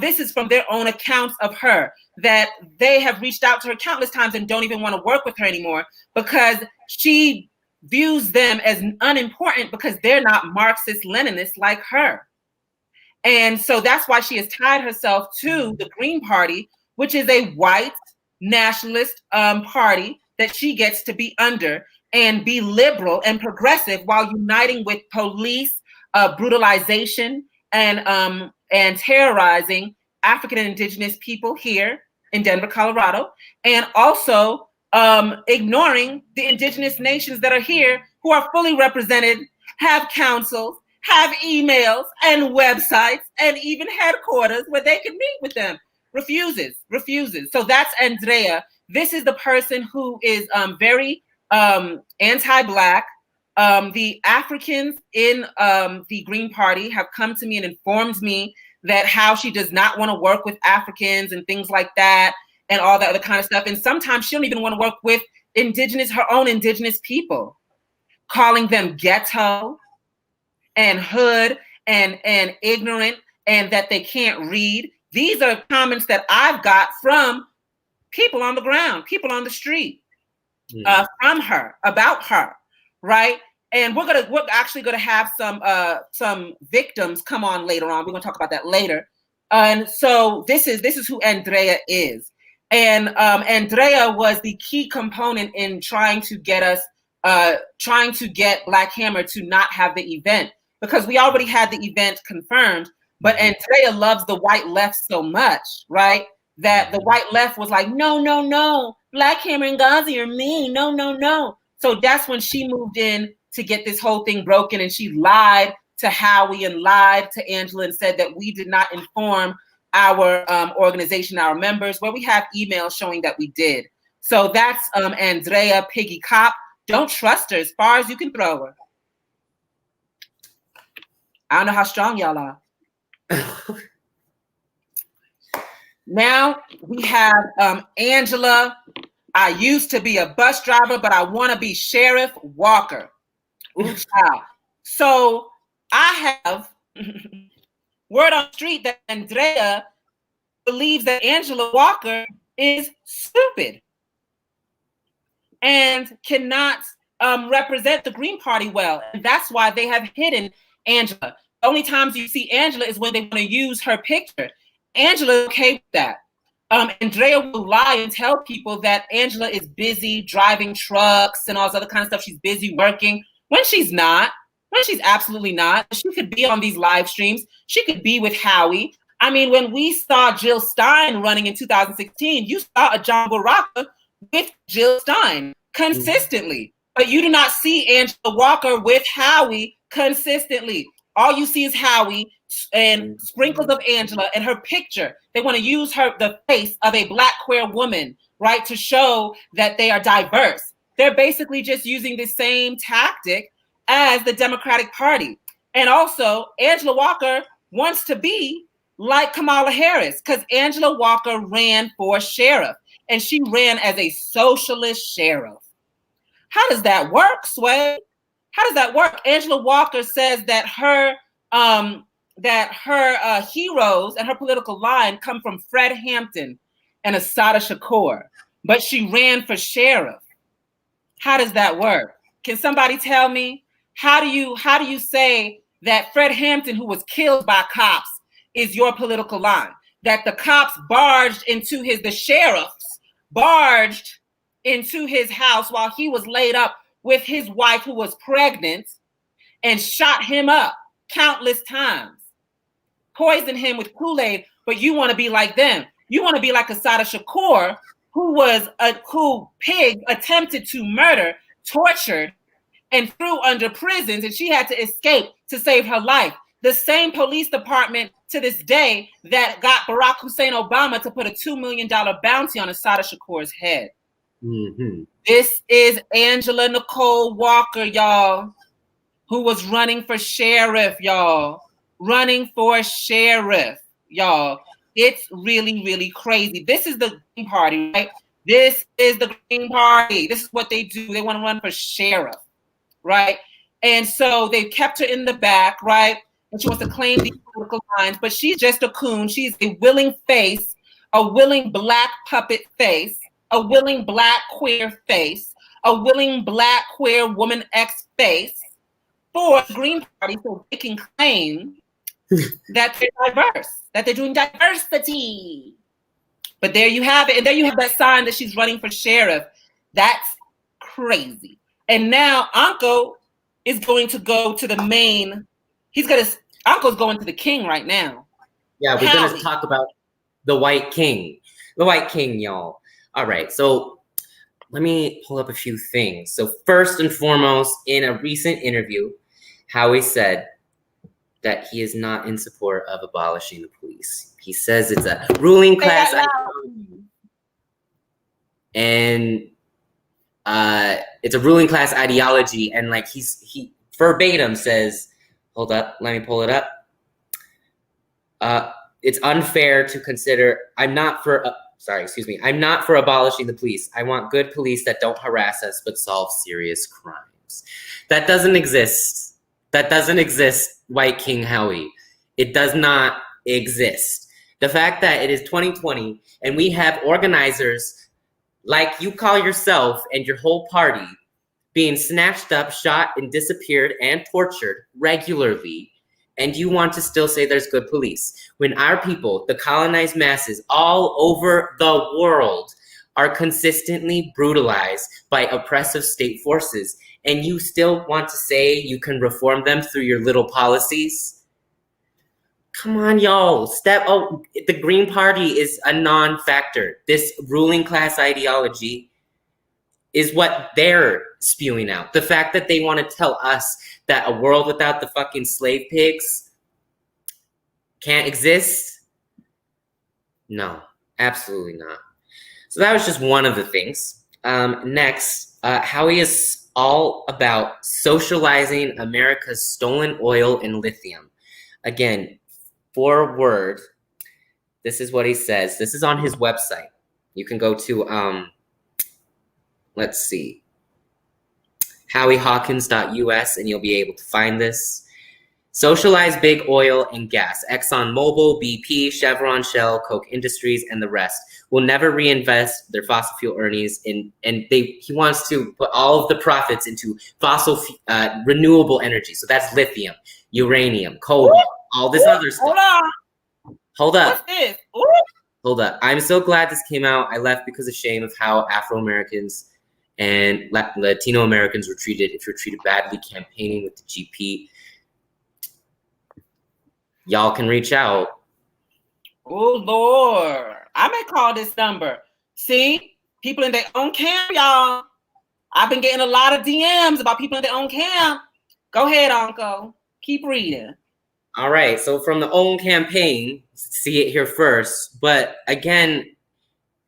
Speaker 1: This is from their own accounts of her, that they have reached out to her countless times and don't even want to work with her anymore because she views them as unimportant because they're not Marxist-Leninists like her. And so that's why she has tied herself to the Green Party, which is a white nationalist party that she gets to be under and be liberal and progressive while uniting with police brutalization and terrorizing African and indigenous people here in Denver, Colorado, and also ignoring the indigenous nations that are here who are fully represented, have councils, have emails and websites, and even headquarters where they can meet with them. Refuses. So that's Andrea. This is the person who is very anti-Black. The Africans in the Green Party have come to me and informed me that how she does not want to work with Africans and things like that and all that other kind of stuff. And sometimes she don't even want to work with her own indigenous people, calling them ghetto and hood and ignorant and that they can't read. These are comments that I've got from people on the ground, people on the street, from her, about her, right? And we're actually gonna have some victims come on later on. We're gonna talk about that later. And so this is who Andrea is. And Andrea was the key component in trying to get Black Hammer to not have the event, because we already had the event confirmed. But Andrea loves the white left so much, right? That the white left was like, no, Black Hammer and Gazi are mean, no. So that's when she moved in to get this whole thing broken, and she lied to Howie and lied to Angela and said that we did not inform our organization, our members, where we have emails showing that we did. So that's Andrea Piggy Cop. Don't trust her as far as you can throw her. I don't know how strong y'all are. Now we have Angela. I used to be a bus driver, but I want to be Sheriff Walker. Ooh, child. So I have word on the street that Andrea believes that Angela Walker is stupid and cannot represent the Green Party well. And that's why they have hidden Angela. The only times you see Angela is when they want to use her picture. Angela is okay with that. Andrea will lie and tell people that Angela is busy driving trucks and all this other kind of stuff. She's busy working when she's not. When she's absolutely not. She could be on these live streams. She could be with Howie. I mean, when we saw Jill Stein running in 2016, you saw a John Baraka with Jill Stein consistently. But you do not see Angela Walker with Howie consistently. All you see is Howie and sprinkles of Angela and her picture. They want to use the face of a Black queer woman, right, to show that they are diverse. They're basically just using the same tactic as the Democratic Party. And also, Angela Walker wants to be like Kamala Harris, because Angela Walker ran for sheriff, and she ran as a socialist sheriff. How does that work, Sway? How does that work? Angela Walker says that her heroes and her political line come from Fred Hampton and Assata Shakur, but she ran for sheriff. How does that work? Can somebody tell me? How do you say that Fred Hampton, who was killed by cops, is your political line? That the cops the sheriffs barged into his house while he was laid up with his wife who was pregnant and shot him up countless times, poisoned him with Kool-Aid, but you want to be like them. You want to be like Assata Shakur, who Pig attempted to murder, tortured, and threw under prisons, and she had to escape to save her life. The same police department to this day that got Barack Hussein Obama to put a $2 million bounty on Assata Shakur's head.
Speaker 2: Mm-hmm.
Speaker 1: This is Angela Nicole Walker, y'all, who was running for sheriff, y'all. Running for sheriff, y'all. It's really, really crazy. This is the Green Party, right? This is the Green Party. This is what they do. They want to run for sheriff, right? And so they kept her in the back, right? And she wants to claim these political lines, but she's just a coon. She's a willing face, a willing Black puppet face, a willing Black queer face, a willing Black queer woman X face for the Green Party so they can claim that they're diverse, that they're doing diversity. But there you have it. And there you have that sign that she's running for sheriff. That's crazy. And now Anco is going to go to the main. Anco's going to the king right now.
Speaker 2: Yeah, we're going to talk about the White King. The White King, y'all. All right, so let me pull up a few things. So first and foremost, in a recent interview, Howie said that he is not in support of abolishing the police. He says it's a ruling class ideology. And it's a ruling class ideology. And like he verbatim says, hold up, let me pull it up. It's unfair to consider, I'm not for abolishing the police. I want good police that don't harass us, but solve serious crimes. That doesn't exist. That doesn't exist, White King Howie. It does not exist. The fact that it is 2020 and we have organizers like you call yourself and your whole party being snatched up, shot, and disappeared and tortured regularly, and you want to still say there's good police. When our people, the colonized masses all over the world, are consistently brutalized by oppressive state forces, and you still want to say you can reform them through your little policies? Come on, y'all. The Green Party is a non-factor. This ruling class ideology is what they're spewing out. The fact that they want to tell us that a world without the fucking slave pigs can't exist? No, absolutely not. So that was just one of the things. Next, Howie is all about socializing America's stolen oil and lithium. Again, forward, this is what he says. This is on his website. You can go to, let's see, HowieHawkins.us, and you'll be able to find this. Socialize big oil and gas. ExxonMobil, BP, Chevron, Shell, Koch Industries, and the rest will never reinvest their fossil fuel earnings he wants to put all of the profits into renewable energy. So that's lithium, uranium, cobalt, all this other stuff. Hold up.
Speaker 1: What's this?
Speaker 2: Hold up. I'm so glad this came out. I left because of shame of how Afro-Americans and Latino Americans were treated. If you're treated badly campaigning with the GP, y'all can reach out.
Speaker 1: Oh, Lord. I may call this number. See? People in their own camp, y'all. I've been getting a lot of DMs about people in their own camp. Go ahead, Anco. Keep reading.
Speaker 2: All right. So from the own campaign, see it here first. But again,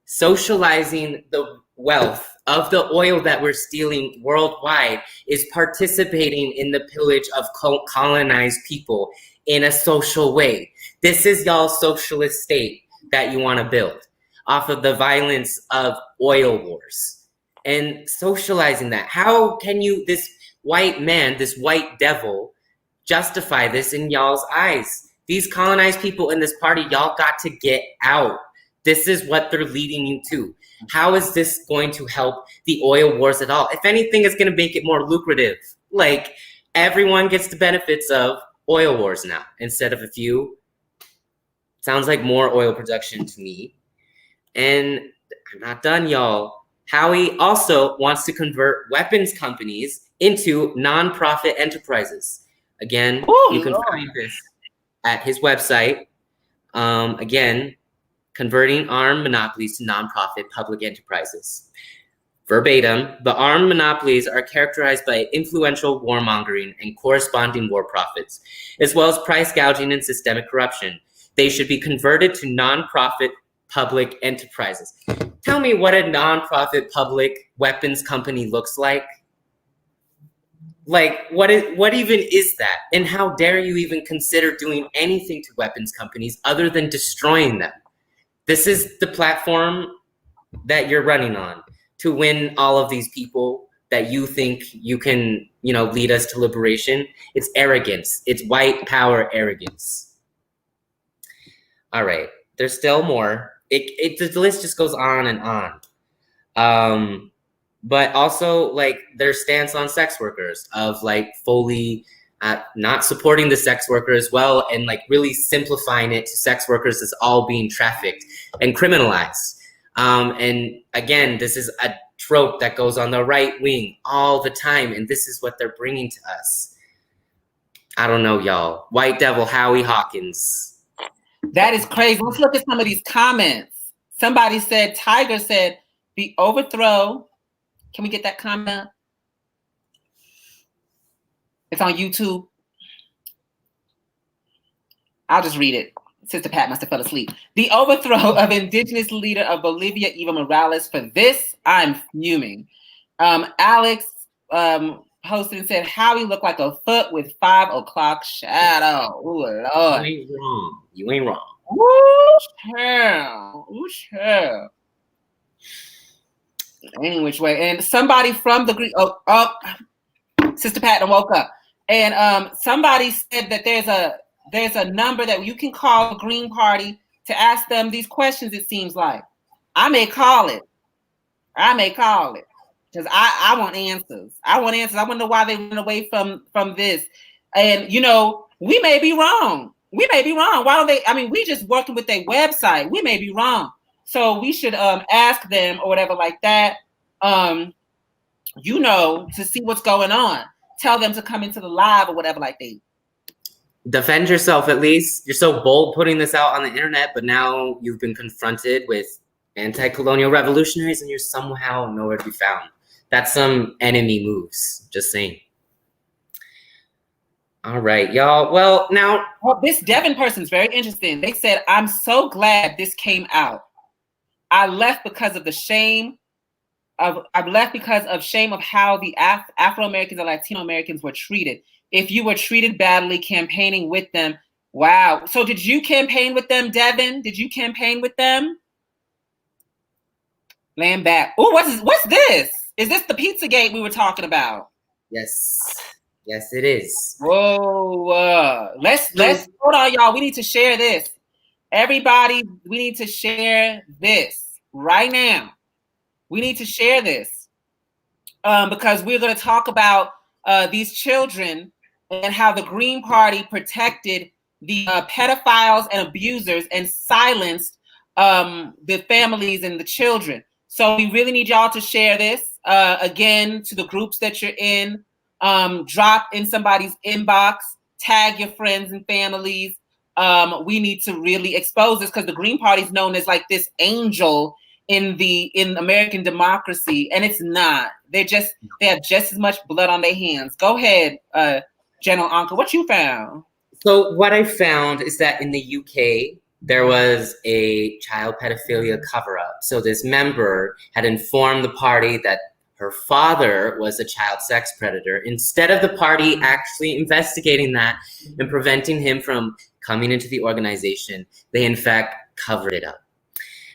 Speaker 2: socializing the wealth of the oil that we're stealing worldwide is participating in the pillage of colonized people in a social way. This is y'all's socialist state that you want to build off of the violence of oil wars and socializing that. How can you, this white man, this white devil, justify this in y'all's eyes? These colonized people in this party, y'all got to get out. This is what they're leading you to. How is this going to help the oil wars at all? If anything, it's going to make it more lucrative. Like, everyone gets the benefits of oil wars now instead of a few. Sounds like more oil production to me. And I'm not done, y'all. Howie also wants to convert weapons companies into nonprofit enterprises. Again, you can find this at his website. Again, converting armed monopolies to nonprofit public enterprises. Verbatim, the armed monopolies are characterized by influential warmongering and corresponding war profits, as well as price gouging and systemic corruption. They should be converted to nonprofit public enterprises. Tell me what a nonprofit public weapons company looks like. Like, what even is that? And how dare you even consider doing anything to weapons companies other than destroying them? This is the platform that you're running on to win all of these people that you think you can, lead us to liberation. It's arrogance. It's white power arrogance. All right. There's still more. The list just goes on and on. But also, like, their stance on sex workers of, like, fully not supporting the sex worker as well, and, like, really simplifying it to sex workers as all being trafficked and criminalized. And again, this is a trope that goes on the right wing all the time, and this is what they're bringing to us. I don't know, y'all. White devil Howie Hawkins.
Speaker 1: That is crazy. Let's look at some of these comments. Somebody said, Tiger said, the overthrow. Can we get that comment? It's on YouTube. I'll just read it. Sister Pat must have fell asleep. The overthrow of indigenous leader of Bolivia, Evo Morales. For this, I'm fuming. Alex posted and said, Howie looked like a foot with 5 o'clock shadow. Ooh, Lord.
Speaker 2: You ain't wrong. You ain't wrong.
Speaker 1: Ooh, child. Ooh, child. Any which way. And somebody from the Green, Sister Pat woke up. And somebody said that there's a number that you can call the Green Party to ask them these questions, it seems like. I may call it. Because I want answers. I want to know why they went away from this. And, we may be wrong. Why don't they? I mean, we just working with their website. We may be wrong. So we should ask them or whatever like that, to see what's going on. Tell them to come into the live or whatever like that.
Speaker 2: Defend yourself at least. You're so bold putting this out on the internet, but now you've been confronted with anti-colonial revolutionaries and you're somehow nowhere to be found. That's some enemy moves. Just saying. All right, y'all. Well, now.
Speaker 1: Well, this Devin person's very interesting. They said, I'm so glad this came out. I left because of shame of how the Afro-Americans and Latino Americans were treated. If you were treated badly campaigning with them, wow. So did you campaign with them, Devin? Did you campaign with them? Land back. Oh, what's this? Is this the Pizzagate we were talking about?
Speaker 2: Yes. Yes, it is.
Speaker 1: Whoa. Let's hold on, y'all. We need to share this. Everybody, we need to share this right now. We need to share this because we're going to talk about these children and how the Green Party protected the pedophiles and abusers and silenced the families and the children. So we really need y'all to share this again to the groups that you're in. Drop in somebody's inbox, tag your friends and families. We need to really expose this because the Green Party is known as like this angel in American democracy, and it's not. They have just as much blood on their hands. Go ahead, General Anco. What you found?
Speaker 2: So what I found is that in the UK, there was a child pedophilia cover-up. So this member had informed the party that her father was a child sex predator. Instead of the party actually investigating that and preventing him from coming into the organization, they in fact covered it up.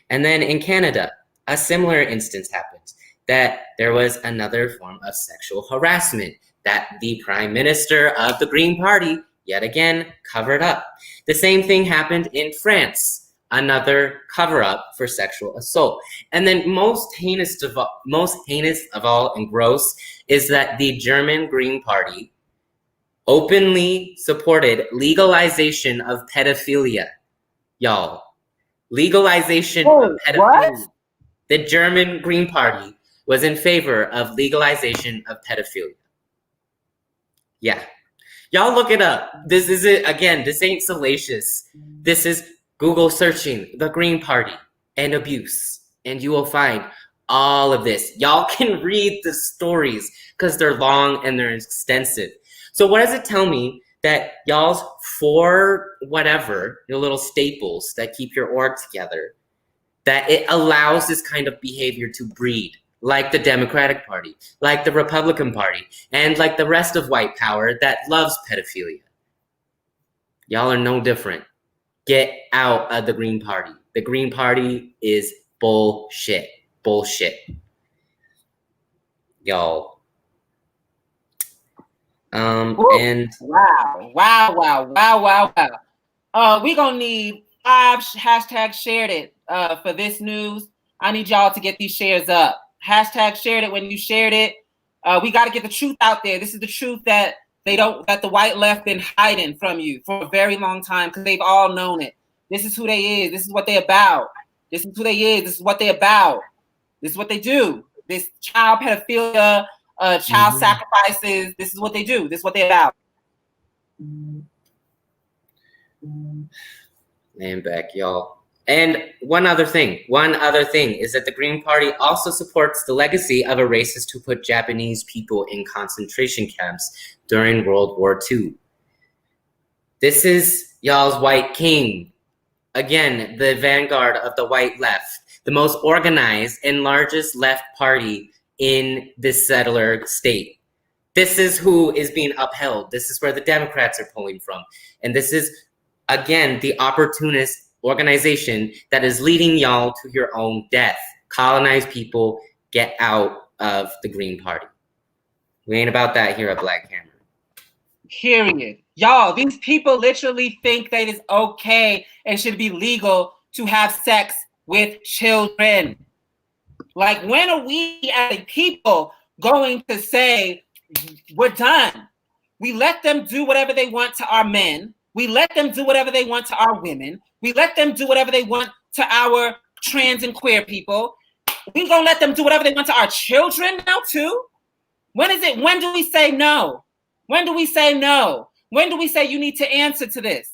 Speaker 2: And then in Canada, a similar instance happened, that there was another form of sexual harassment that the Prime Minister of the Green Party yet again covered up. The same thing happened in France, another cover-up for sexual assault. And then most heinous of all and gross is that the German Green Party openly supported legalization of pedophilia. Y'all, legalization of pedophilia.
Speaker 1: What?
Speaker 2: The German Green Party was in favor of legalization of pedophilia. Yeah. Y'all look it up. This is it again. This ain't salacious. This is Google searching the Green Party and abuse, and you will find all of this. Y'all can read the stories because they're long and they're extensive. So what does it tell me? That y'all's for whatever, your little staples that keep your org together, that it allows this kind of behavior to breed, like the Democratic Party, like the Republican Party, and like the rest of white power that loves pedophilia. Y'all are no different. Get out of the Green Party. The Green Party is bullshit. Bullshit. Y'all. And
Speaker 1: wow. We gonna need 5 hashtag shared it for this news. I need y'all to get these shares up. Hashtag shared it when you shared it. We got to get the truth out there. This is the truth that that the white left been hiding from you for a very long time because they've all known it. This is who they is. This is what they about. This is who they is. This is what they about. This is what they do. This child pedophilia, child sacrifices. This is what they do. This is what they about.
Speaker 2: Man back, y'all. And one other thing is that the Green Party also supports the legacy of a racist who put Japanese people in concentration camps during World War II. This is y'all's white king. Again, the vanguard of the white left, the most organized and largest left party in this settler state. This is who is being upheld. This is where the Democrats are pulling from. And this is, again, the opportunist organization that is leading y'all to your own death. Colonized people, get out of the Green Party. We ain't about that here at Black Hammer.
Speaker 1: Period. Y'all, these people literally think that it's okay and should be legal to have sex with children. Like, when are we as a people going to say, we're done? We let them do whatever they want to our men. We let them do whatever they want to our women. We let them do whatever they want to our trans and queer people. We're going to let them do whatever they want to our children now, too? When do we say no? When do we say no? When do we say you need to answer to this?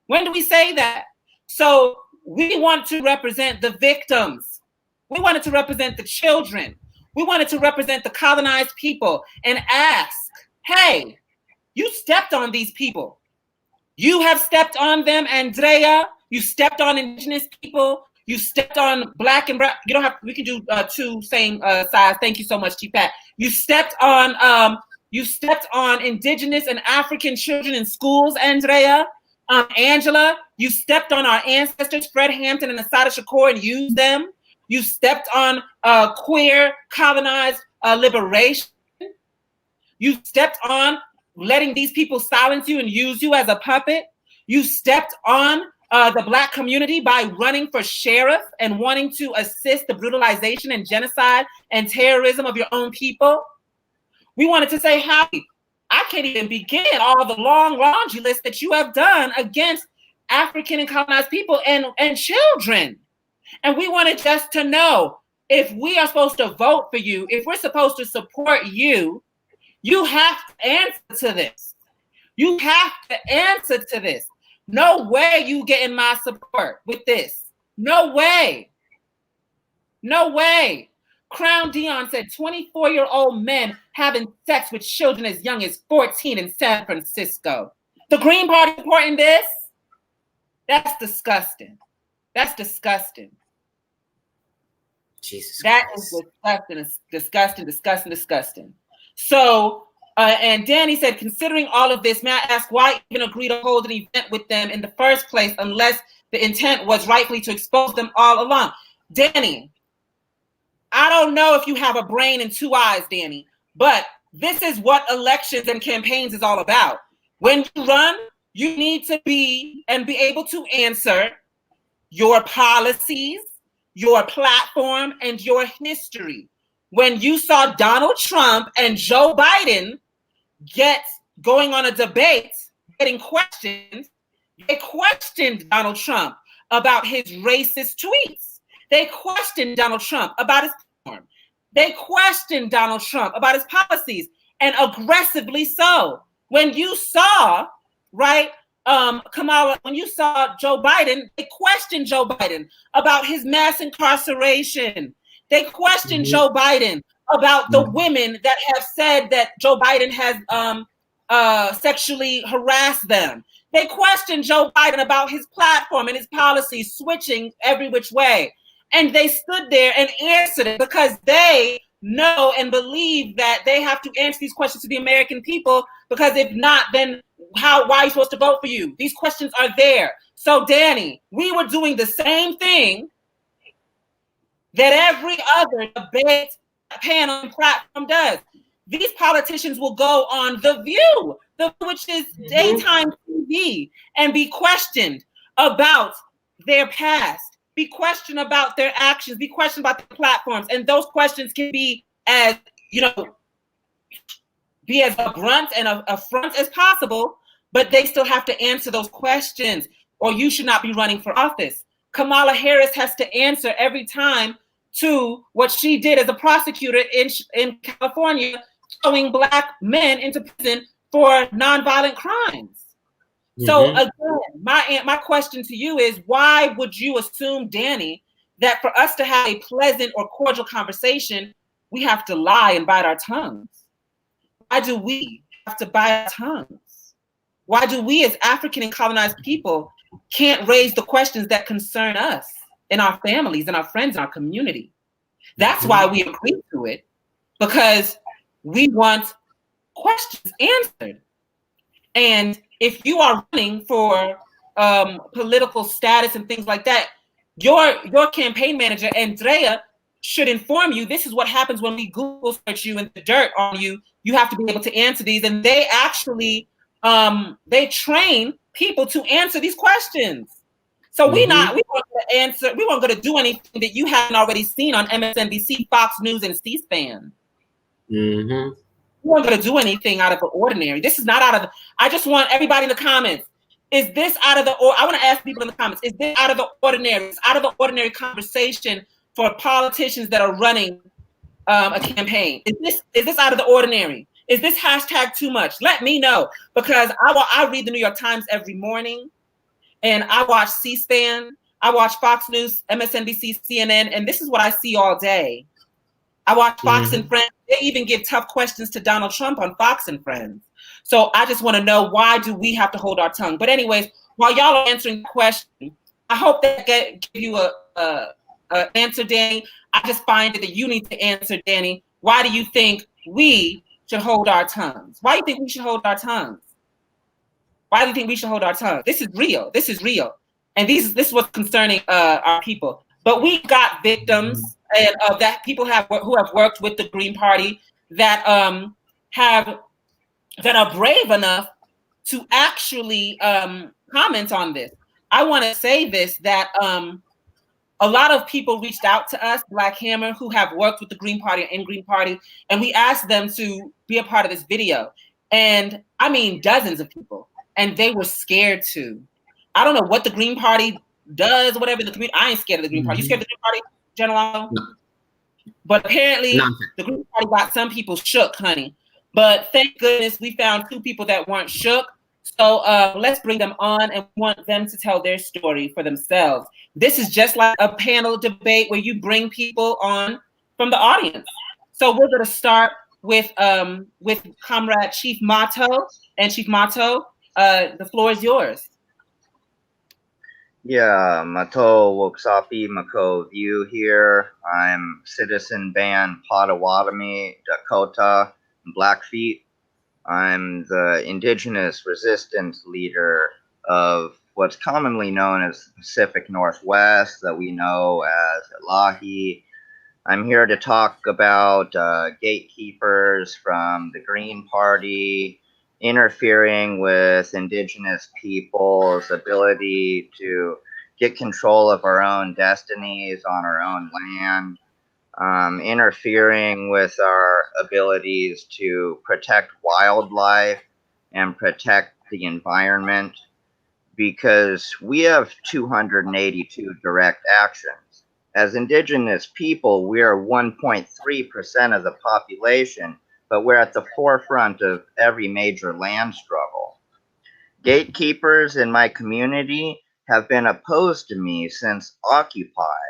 Speaker 1: When do we say that? So we want to represent the victims. We wanted to represent the children. We wanted to represent the colonized people and ask, hey, you stepped on these people. You have stepped on them, Andrea. You stepped on indigenous people. You stepped on black and brown. You don't have. We can do 2 same size. Thank you so much, Chief Pat. You stepped on indigenous and African children in schools, Andrea. Angela, you stepped on our ancestors, Fred Hampton and Assata Shakur, and used them. You stepped on queer colonized liberation. You stepped on letting these people silence you and use you as a puppet. You stepped on the Black community by running for sheriff and wanting to assist the brutalization and genocide and terrorism of your own people. We wanted to say, Howie, I can't even begin all the long laundry list that you have done against African and colonized people and children. And we wanted just to know, if we are supposed to vote for you, if we're supposed to support you, you have to answer to this. You have to answer to this. No way you getting my support with this. No way. No way. Crown Dion said 24-year-old men having sex with children as young as 14 in San Francisco. The Green Party supporting this? That's disgusting. That's disgusting.
Speaker 2: Jesus
Speaker 1: That
Speaker 2: Christ.
Speaker 1: is disgusting. It's disgusting, disgusting, disgusting. So, and Danny said, considering all of this, may I ask why even agree to hold an event with them in the first place unless the intent was rightfully to expose them all along? Danny, I don't know if you have a brain and two eyes, Danny, but this is what elections and campaigns is all about. When you run, you need to be able to answer your policies, your platform, and your history. When you saw Donald Trump and Joe Biden going on a debate, getting questions, they questioned Donald Trump about his racist tweets. They questioned Donald Trump about his platform. They questioned Donald Trump about his policies, and aggressively so. When you saw, right, Kamala, when you saw Joe Biden, they questioned Joe Biden about his mass incarceration. They questioned Joe Biden about the women that have said that Joe Biden has sexually harassed them. They questioned Joe Biden about his platform and his policies switching every which way. And they stood there and answered it because they know and believe that they have to answer these questions to the American people, because if not, then why are you supposed to vote for you? These questions are there. So, Danny, we were doing the same thing that every other debate panel and platform does. These politicians will go on The View, which is daytime TV, and be questioned about their past, be questioned about their actions, be questioned about the platforms. And those questions can be as, be as abrupt and affront as possible, but they still have to answer those questions, or you should not be running for office. Kamala Harris has to answer every time to what she did as a prosecutor in California, throwing Black men into prison for nonviolent crimes. So again, my question to you is, why would you assume, Danny, that for us to have a pleasant or cordial conversation, we have to lie and bite our tongues? Why do we have to bite our tongues? Why do we as African and colonized people can't raise the questions that concern us and our families and our friends and our community? That's why we agree to it, because we want questions answered. And if you are running for political status and things like that, your campaign manager, Andrea, should inform you, this is what happens when we Google search you in the dirt on you. You have to be able to answer these. And they actually, they train people to answer these questions. So we weren't going to do anything that you haven't already seen on MSNBC, Fox News, and C-SPAN. We weren't going to do anything out of the ordinary. This is not out of I just want everybody in the comments. Is this out of the, I want to ask people in the comments, is this out of the ordinary? It's out of the ordinary conversation for politicians that are running a campaign. Is this out of the ordinary? Is this hashtag too much? Let me know, because I read the New York Times every morning, and I watch C-SPAN, I watch Fox News, MSNBC, CNN, and this is what I see all day. I watch Fox and Friends. They even give tough questions to Donald Trump on Fox and Friends. So I just want to know, why do we have to hold our tongue? But anyways, while y'all are answering the question, I hope that give you a answer, Danny. I just find that you need to answer, Danny. Why do you think we should hold our tongues? Why do you think we should hold our tongues? Why do you think we should hold our tongue? This is real. This is real. And this is what's concerning our people. But we got victims and that people who have worked with the Green Party that that are brave enough to actually comment on this. I want to say this, that a lot of people reached out to us, Black Hammer, who have worked with the Green Party and in Green Party, and we asked them to be a part of this video. And I mean, dozens of people, and they were scared to. I don't know what the Green Party does, whatever the community. I ain't scared of the Green Party. You scared of the Green Party, General? No. But apparently, the Green Party got some people shook, honey. But thank goodness we found 2 people that weren't shook. So let's bring them on and want them to tell their story for themselves. This is just like a panel debate where you bring people on from the audience. So we're going to start with Comrade Chief Mato. And Chief Mato, the floor is yours.
Speaker 3: Yeah, Mato Woksapi Mako View here. I'm Citizen Band Potawatomi, Dakota, Blackfeet. I'm the indigenous resistance leader of what's commonly known as the Pacific Northwest, that we know as Elahi. I'm here to talk about gatekeepers from the Green Party interfering with indigenous people's ability to get control of our own destinies on our own land, interfering with our abilities to protect wildlife and protect the environment, because we have 282 direct actions. As indigenous people, we are 1.3% of the population, but we're at the forefront of every major land struggle. Gatekeepers in my community have been opposed to me since Occupy,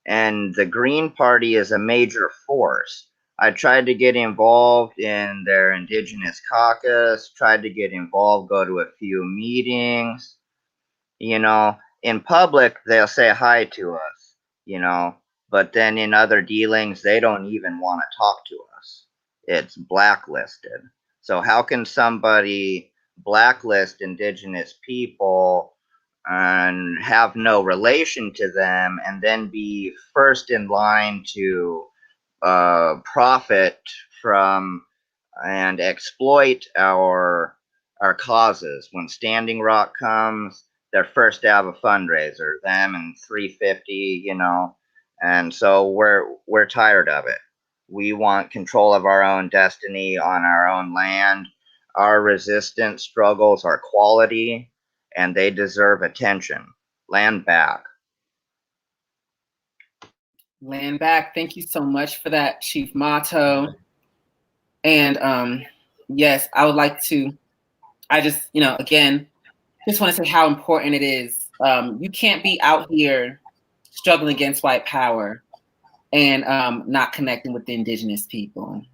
Speaker 3: and the Green Party is a major force. I tried to get involved in their indigenous caucus, tried to get involved, go to a few meetings. You know, in public they'll say hi to us, but then in other dealings they don't even want to talk to us. It's blacklisted. So how can somebody blacklist indigenous people and have no relation to them and then be first in line to profit from and exploit our causes? When Standing Rock comes, they're first to have a fundraiser, them and 350, and so we're tired of it. We want control of our own destiny on our own land. Our resistance struggles are quality, and they deserve attention. Land back.
Speaker 1: Land back. Thank you so much for that, Chief Mato. And yes, I would like to, I just, again, just want to say how important it is. You can't be out here struggling against white power and not connecting with the indigenous people.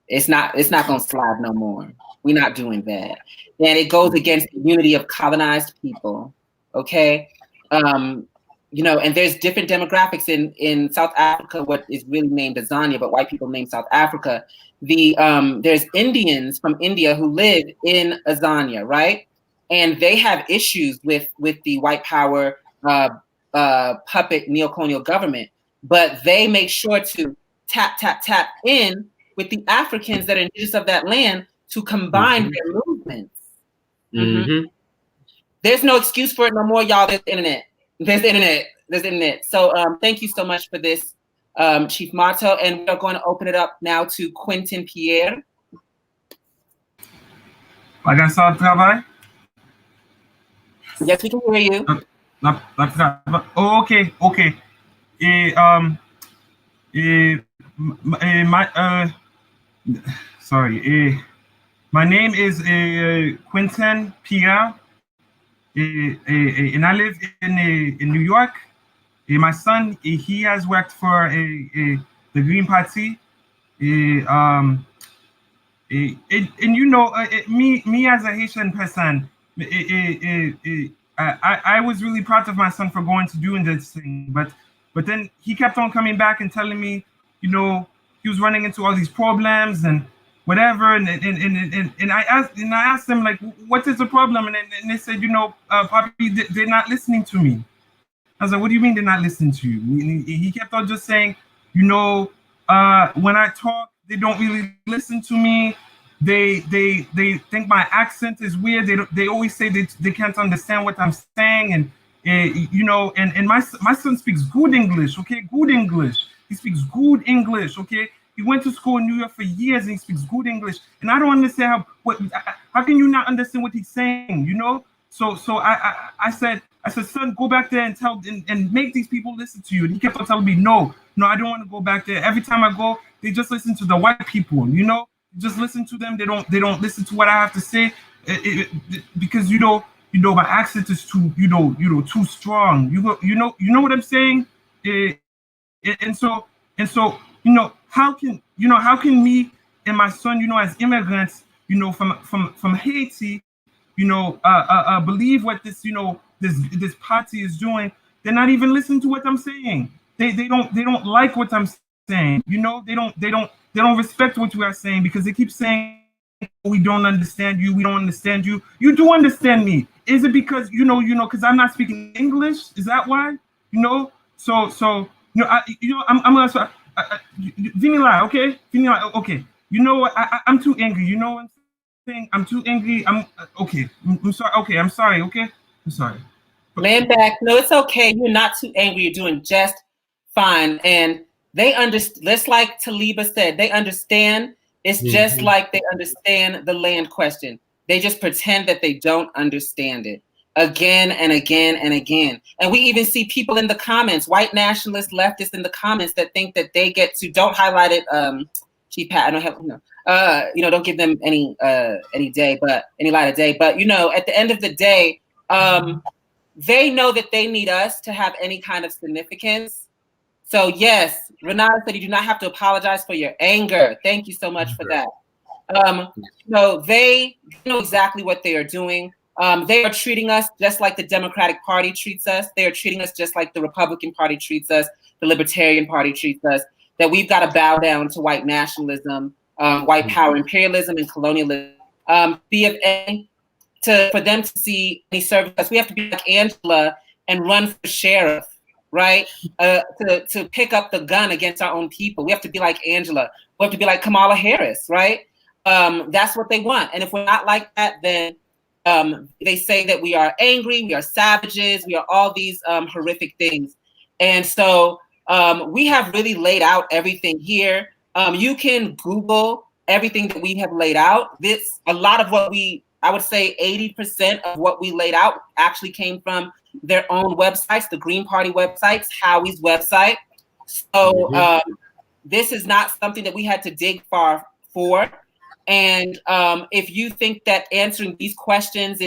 Speaker 1: It's not going to slide no more. We're not doing that. And it goes against the unity of colonized people. Okay. And there's different demographics in South Africa, what is really named Azania, but white people name South Africa. There's Indians from India who live in Azania, right? And they have issues with the white power puppet neocolonial government, but they make sure to tap in with the Africans that are indigenous of that land to combine their movements. There's no excuse for it no more, y'all. There's internet. So thank you so much for this, Chief Mato. And we are going to open it up now to Quentin Pierre. Yes, we can hear you.
Speaker 4: Okay. My name is Quentin Pierre, and I live in New York. My son, he has worked for the Green Party. And me as a Haitian person, I was really proud of my son for going to doing this thing, but then he kept on coming back and telling me, he was running into all these problems and whatever, and I asked them, like, what is the problem? And they said, Papi, they're not listening to me. I was like, what do you mean they're not listening to you? And he kept on just saying, when I talk, they don't really listen to me. They think my accent is weird. They always say they can't understand what I'm saying, and and my son speaks good English, okay, good English. He speaks good English, okay. He went to school in New York for years, and he speaks good English. And I don't understand how can you not understand what he's saying, So I said, son, go back there and tell and make these people listen to you. And he kept on telling me, no, I don't want to go back there. Every time I go, they just listen to the white people, just listen to them. They don't listen to what I have to say, because my accent is too too strong. You know what I'm saying? And so how can me and my son, as immigrants, from Haiti, believe what this this party is doing, they're not even listening to what I'm saying. They don't like what I'm saying. You know, they don't respect what we are saying because they keep saying we don't understand you. We don't understand you. You do understand me. Is it because because I'm not speaking English? Is that why? So I'm gonna Vinila, okay? Vinila, okay. You know what? I'm too angry. You know what I'm saying? I'm too angry. Okay. I'm sorry. Okay, I'm sorry. Okay, I'm sorry.
Speaker 1: Man back. No, it's okay. You're not too angry. You're doing just fine. And they understand. Just like Taliba said, they understand. It's just like they understand the land question. They just pretend that they don't understand it again and again and again. And we even see people in the comments, white nationalist leftists in the comments that think that they get to, don't highlight it. Chief Pat, I don't have, don't give them any day, but any light of day. But, at the end of the day, they know that they need us to have any kind of significance. So yes, Renata said you do not have to apologize for your anger. Thank you so much for that. They know exactly what they are doing. They are treating us just like the Democratic Party treats us. They are treating us just like the Republican Party treats us, the Libertarian Party treats us, that we've got to bow down to white nationalism, white power imperialism, and colonialism. For them to see any service, we have to be like Angela and run for sheriff, right? To pick up the gun against our own people. We have to be like Angela. We have to be like Kamala Harris, right? That's what they want. And if we're not like that, then they say that we are angry, we are savages, we are all these horrific things. And so we have really laid out everything here. You can Google everything that we have laid out. A lot of what I would say 80% of what we laid out actually came from their own websites, the Green Party websites, Howie's website. So this is not something that we had to dig far for. And if you think that answering these questions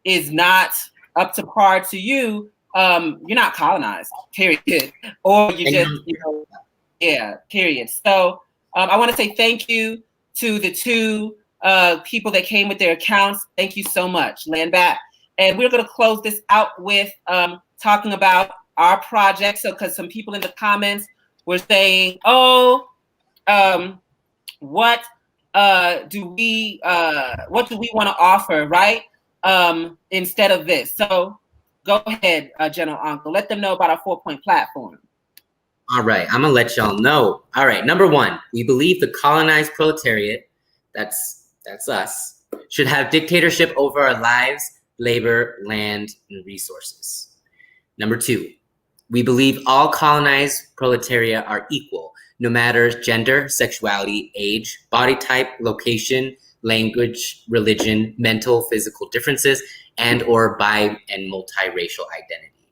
Speaker 1: is not up to par to you, you're not colonized, period. Or you just, period. So I want to say thank you to the two people that came with their accounts. Thank you so much, Land Back. And we're going to close this out with talking about our project. So, because some people in the comments were saying, what do we want to offer, right? Instead of this. So go ahead, General Anco. Let them know about our 4-point platform.
Speaker 2: All right, I'm gonna let y'all know. All right, number one, we believe the colonized proletariat, that's us, should have dictatorship over our lives, labor, land, and resources. Number two, we believe all colonized proletariat are equal, no matter gender, sexuality, age, body type, location, language, religion, mental, physical differences, and or bi- and multiracial identity.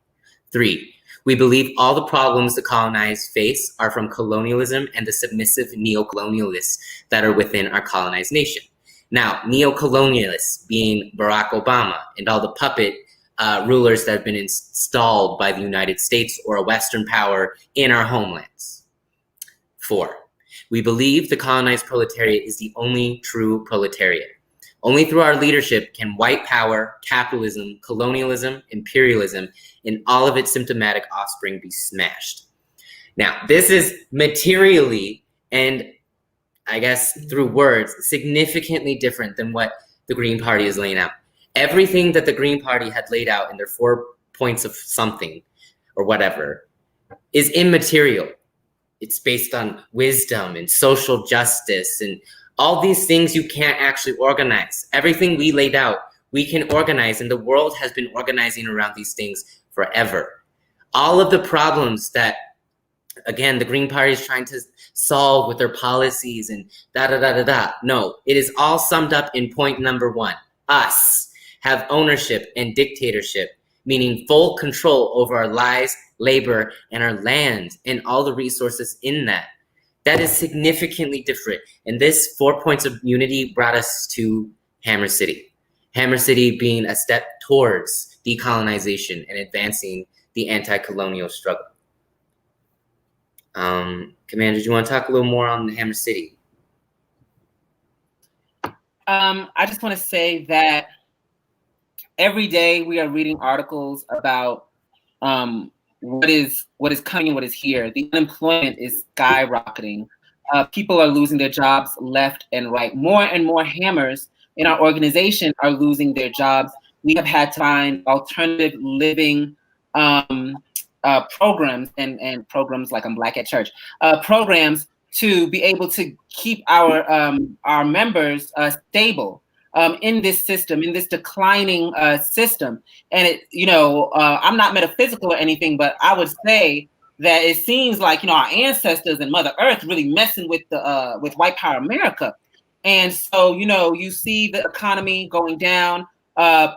Speaker 2: Three, we believe all the problems the colonized face are from colonialism and the submissive neo-colonialists that are within our colonized nation. Now, neo-colonialists being Barack Obama and all the puppet rulers that have been installed by the United States or a Western power in our homelands. 4, we believe the colonized proletariat is the only true proletariat. Only through our leadership can white power, capitalism, colonialism, imperialism, and all of its symptomatic offspring be smashed. Now, this is materially and I guess through words significantly different than what the Green Party is laying out. Everything that the Green Party had laid out in their 4 points of something or whatever is immaterial. It's based on wisdom and social justice and all these things you can't actually organize. Everything we laid out, we can organize, and the world has been organizing around these things forever. All of the problems that, again, the Green Party is trying to solve with their policies and no, it is all summed up in point number 1. Us have ownership and dictatorship, meaning full control over our lives, labor, and our land, and all the resources in that. That is significantly different. And this 4 points of unity brought us to Hammer City. Hammer City being a step towards decolonization and advancing the anti-colonial struggle. Commander, do you want to talk a little more on the Hammer City?
Speaker 1: I just want to say that every day we are reading articles about what is coming and what is here. The unemployment is skyrocketing. People are losing their jobs left and right. More and more hammers in our organization are losing their jobs. We have had to find alternative living programs and programs like I'm Black at Church, programs to be able to keep our members stable in this system, in this declining system. And it, I'm not metaphysical or anything, but I would say that it seems like our ancestors and Mother Earth really messing with the with white power America. And so you see the economy going down.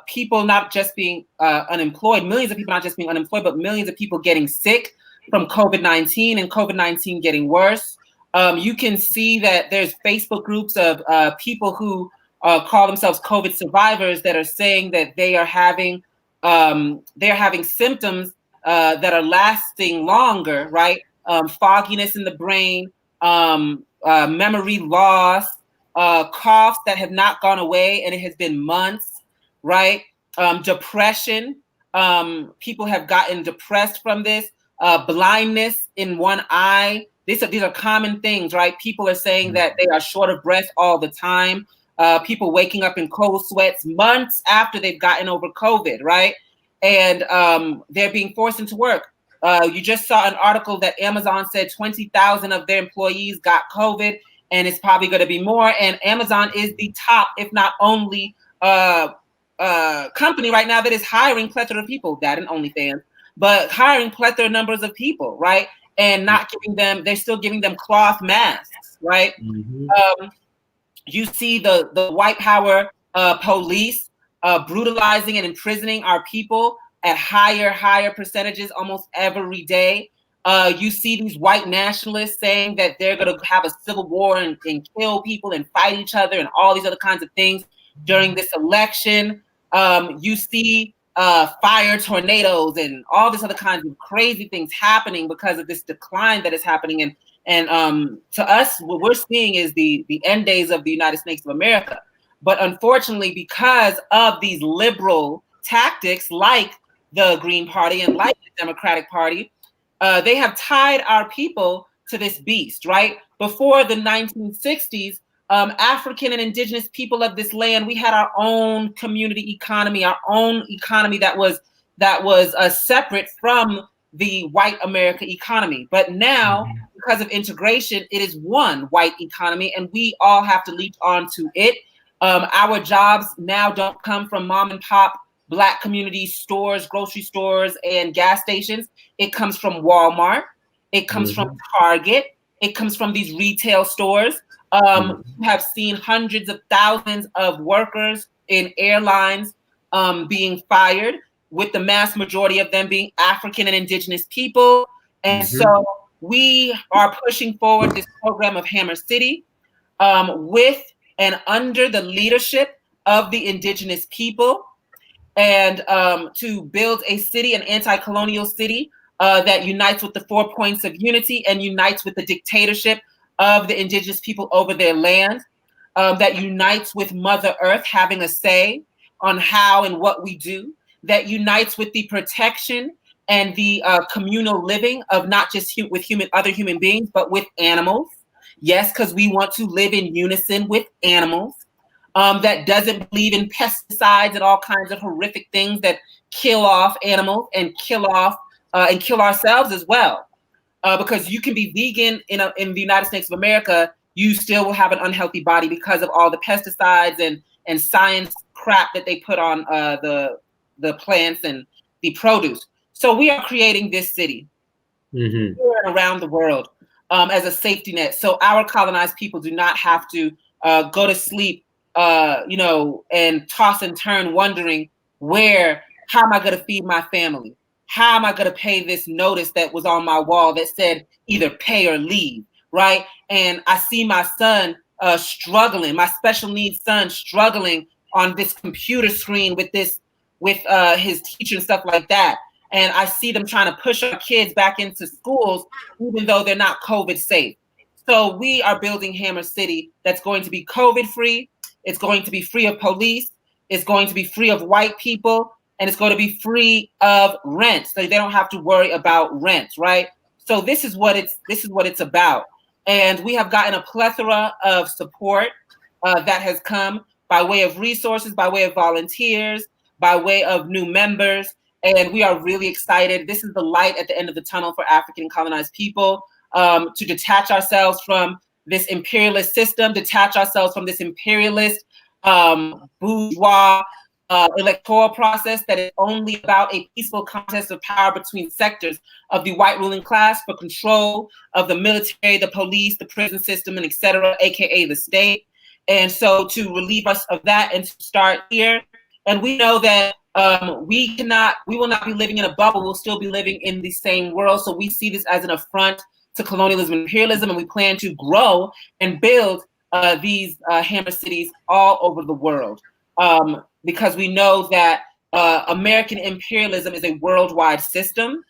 Speaker 1: People not just being unemployed, millions of people not just being unemployed, but millions of people getting sick from COVID-19 and COVID-19 getting worse. You can see that there's Facebook groups of people who call themselves COVID survivors that are saying that they are having symptoms that are lasting longer, right? Fogginess in the brain, memory loss, coughs that have not gone away, and it has been months, right? Depression. People have gotten depressed from this. Blindness in one eye. These are common things, right? People are saying that they are short of breath all the time. People waking up in cold sweats months after they've gotten over COVID, right? And they're being forced into work. You just saw an article that Amazon said 20,000 of their employees got COVID, and it's probably going to be more. And Amazon is the top, if not only, company right now that is hiring plethora of people, that and OnlyFans, but hiring plethora numbers of people, right? And not giving them, they're still giving them cloth masks, right? Mm-hmm. You see the white power police brutalizing and imprisoning our people at higher percentages almost every day. You see these white nationalists saying that they're going to have a civil war and kill people and fight each other and all these other kinds of things during this election. You see fire tornadoes and all this other kinds of crazy things happening because of this decline that is happening. And to us, what we're seeing is the end days of the United States of America. But unfortunately, because of these liberal tactics like the Green Party and like the Democratic Party, they have tied our people to this beast, right? Before the 1960s, African and indigenous people of this land, we had our own community economy, our own economy that was separate from the white America economy. But now, because of integration, it is one white economy, and we all have to leap onto it. Our jobs now don't come from mom and pop Black community stores, grocery stores, and gas stations. It comes from Walmart. It comes from Target. It comes from these retail stores. You have seen hundreds of thousands of workers in airlines being fired, with the mass majority of them being African and indigenous people. And so we are pushing forward this program of Hammer City with and under the leadership of the indigenous people, and to build a city, an anti-colonial city that unites with the 4 points of unity and unites with the dictatorship of the indigenous people over their land, that unites with Mother Earth having a say on how and what we do, that unites with the protection and the communal living of not just with other human beings, but with animals. Yes, because we want to live in unison with animals. That doesn't believe in pesticides and all kinds of horrific things that kill off animals and kill ourselves as well. Because you can be vegan in the United States of America, you still will have an unhealthy body because of all the pesticides and science crap that they put on the plants and the produce. So we are creating this city here and around the world as a safety net. So our colonized people do not have to go to sleep, and toss and turn wondering how am I going to feed my family? How am I going to pay this notice that was on my wall that said either pay or leave, right? And I see my son struggling, my special needs son struggling on this computer screen with his teacher and stuff like that. And I see them trying to push our kids back into schools, even though they're not COVID safe. So we are building Hammer City that's going to be COVID free. It's going to be free of police. It's going to be free of white people, and it's going to be free of rent, so they don't have to worry about rent, right? So this is what it's about, and we have gotten a plethora of support that has come by way of resources, by way of volunteers, by way of new members, and we are really excited. This is the light at the end of the tunnel for African colonized people, to detach ourselves from this imperialist system, detach ourselves from this imperialist bourgeois electoral process that is only about a peaceful contest of power between sectors of the white ruling class for control of the military, the police, the prison system, and etc., aka the state. And so to relieve us of that and to start here, and we know that we will not be living in a bubble, we'll still be living in the same world. So we see this as an affront to colonialism and imperialism, and we plan to grow and build these hammer cities all over the world, because we know that American imperialism is a worldwide system,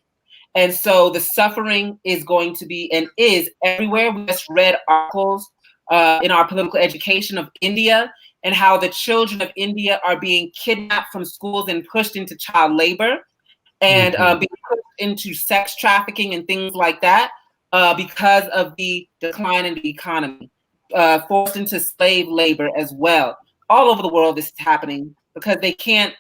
Speaker 1: and so the suffering is going to be and is everywhere. We just read articles in our political education of India and how the children of India are being kidnapped from schools and pushed into child labor and being pushed into sex trafficking and things like that because of the decline in the economy, forced into slave labor as well. All over the world this is happening because they can't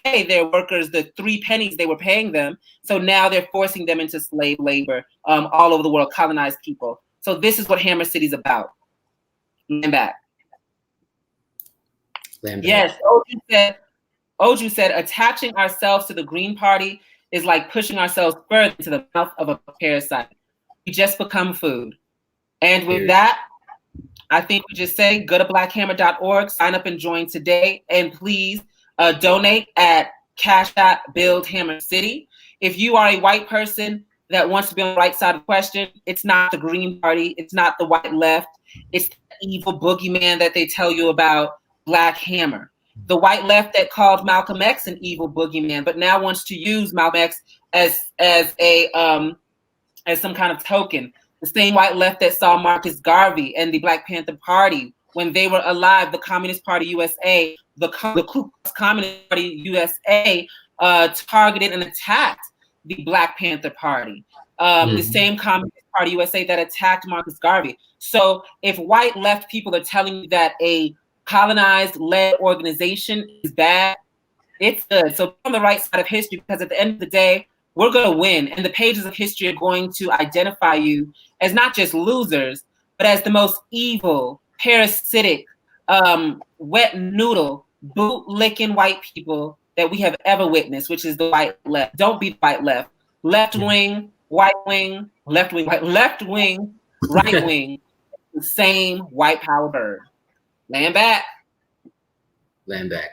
Speaker 1: pay their workers the 3 pennies they were paying them. So now they're forcing them into slave labor all over the world, colonized people. So this is what Hammer City is about. Land back. Yes, Oju said, attaching ourselves to the Green Party is like pushing ourselves further into the mouth of a parasite. We just become food. And with that, I think we just say go to blackhammer.org, sign up and join today, and please donate at CashApp BuildHammerCity. If you are a white person that wants to be on the right side of the question, it's not the Green Party, it's not the white left, it's the evil boogeyman that they tell you about, Black Hammer. The white left that called Malcolm X an evil boogeyman, but now wants to use Malcolm X as some kind of token. The same white left that saw Marcus Garvey and the Black Panther Party when they were alive, the Communist Party USA, the Ku Klux Communist Party USA targeted and attacked the Black Panther Party. The same Communist Party USA that attacked Marcus Garvey. So if white left people are telling you that a colonized-led organization is bad, it's good. So be on the right side of history, because at the end of the day, we're going to win. And the pages of history are going to identify you as not just losers, but as the most evil, parasitic, wet noodle, boot-licking white people that we have ever witnessed, which is the white left. Don't be the white left. Left wing, white wing, left wing, left wing, right wing, the same white power bird. Land back.
Speaker 2: Land back.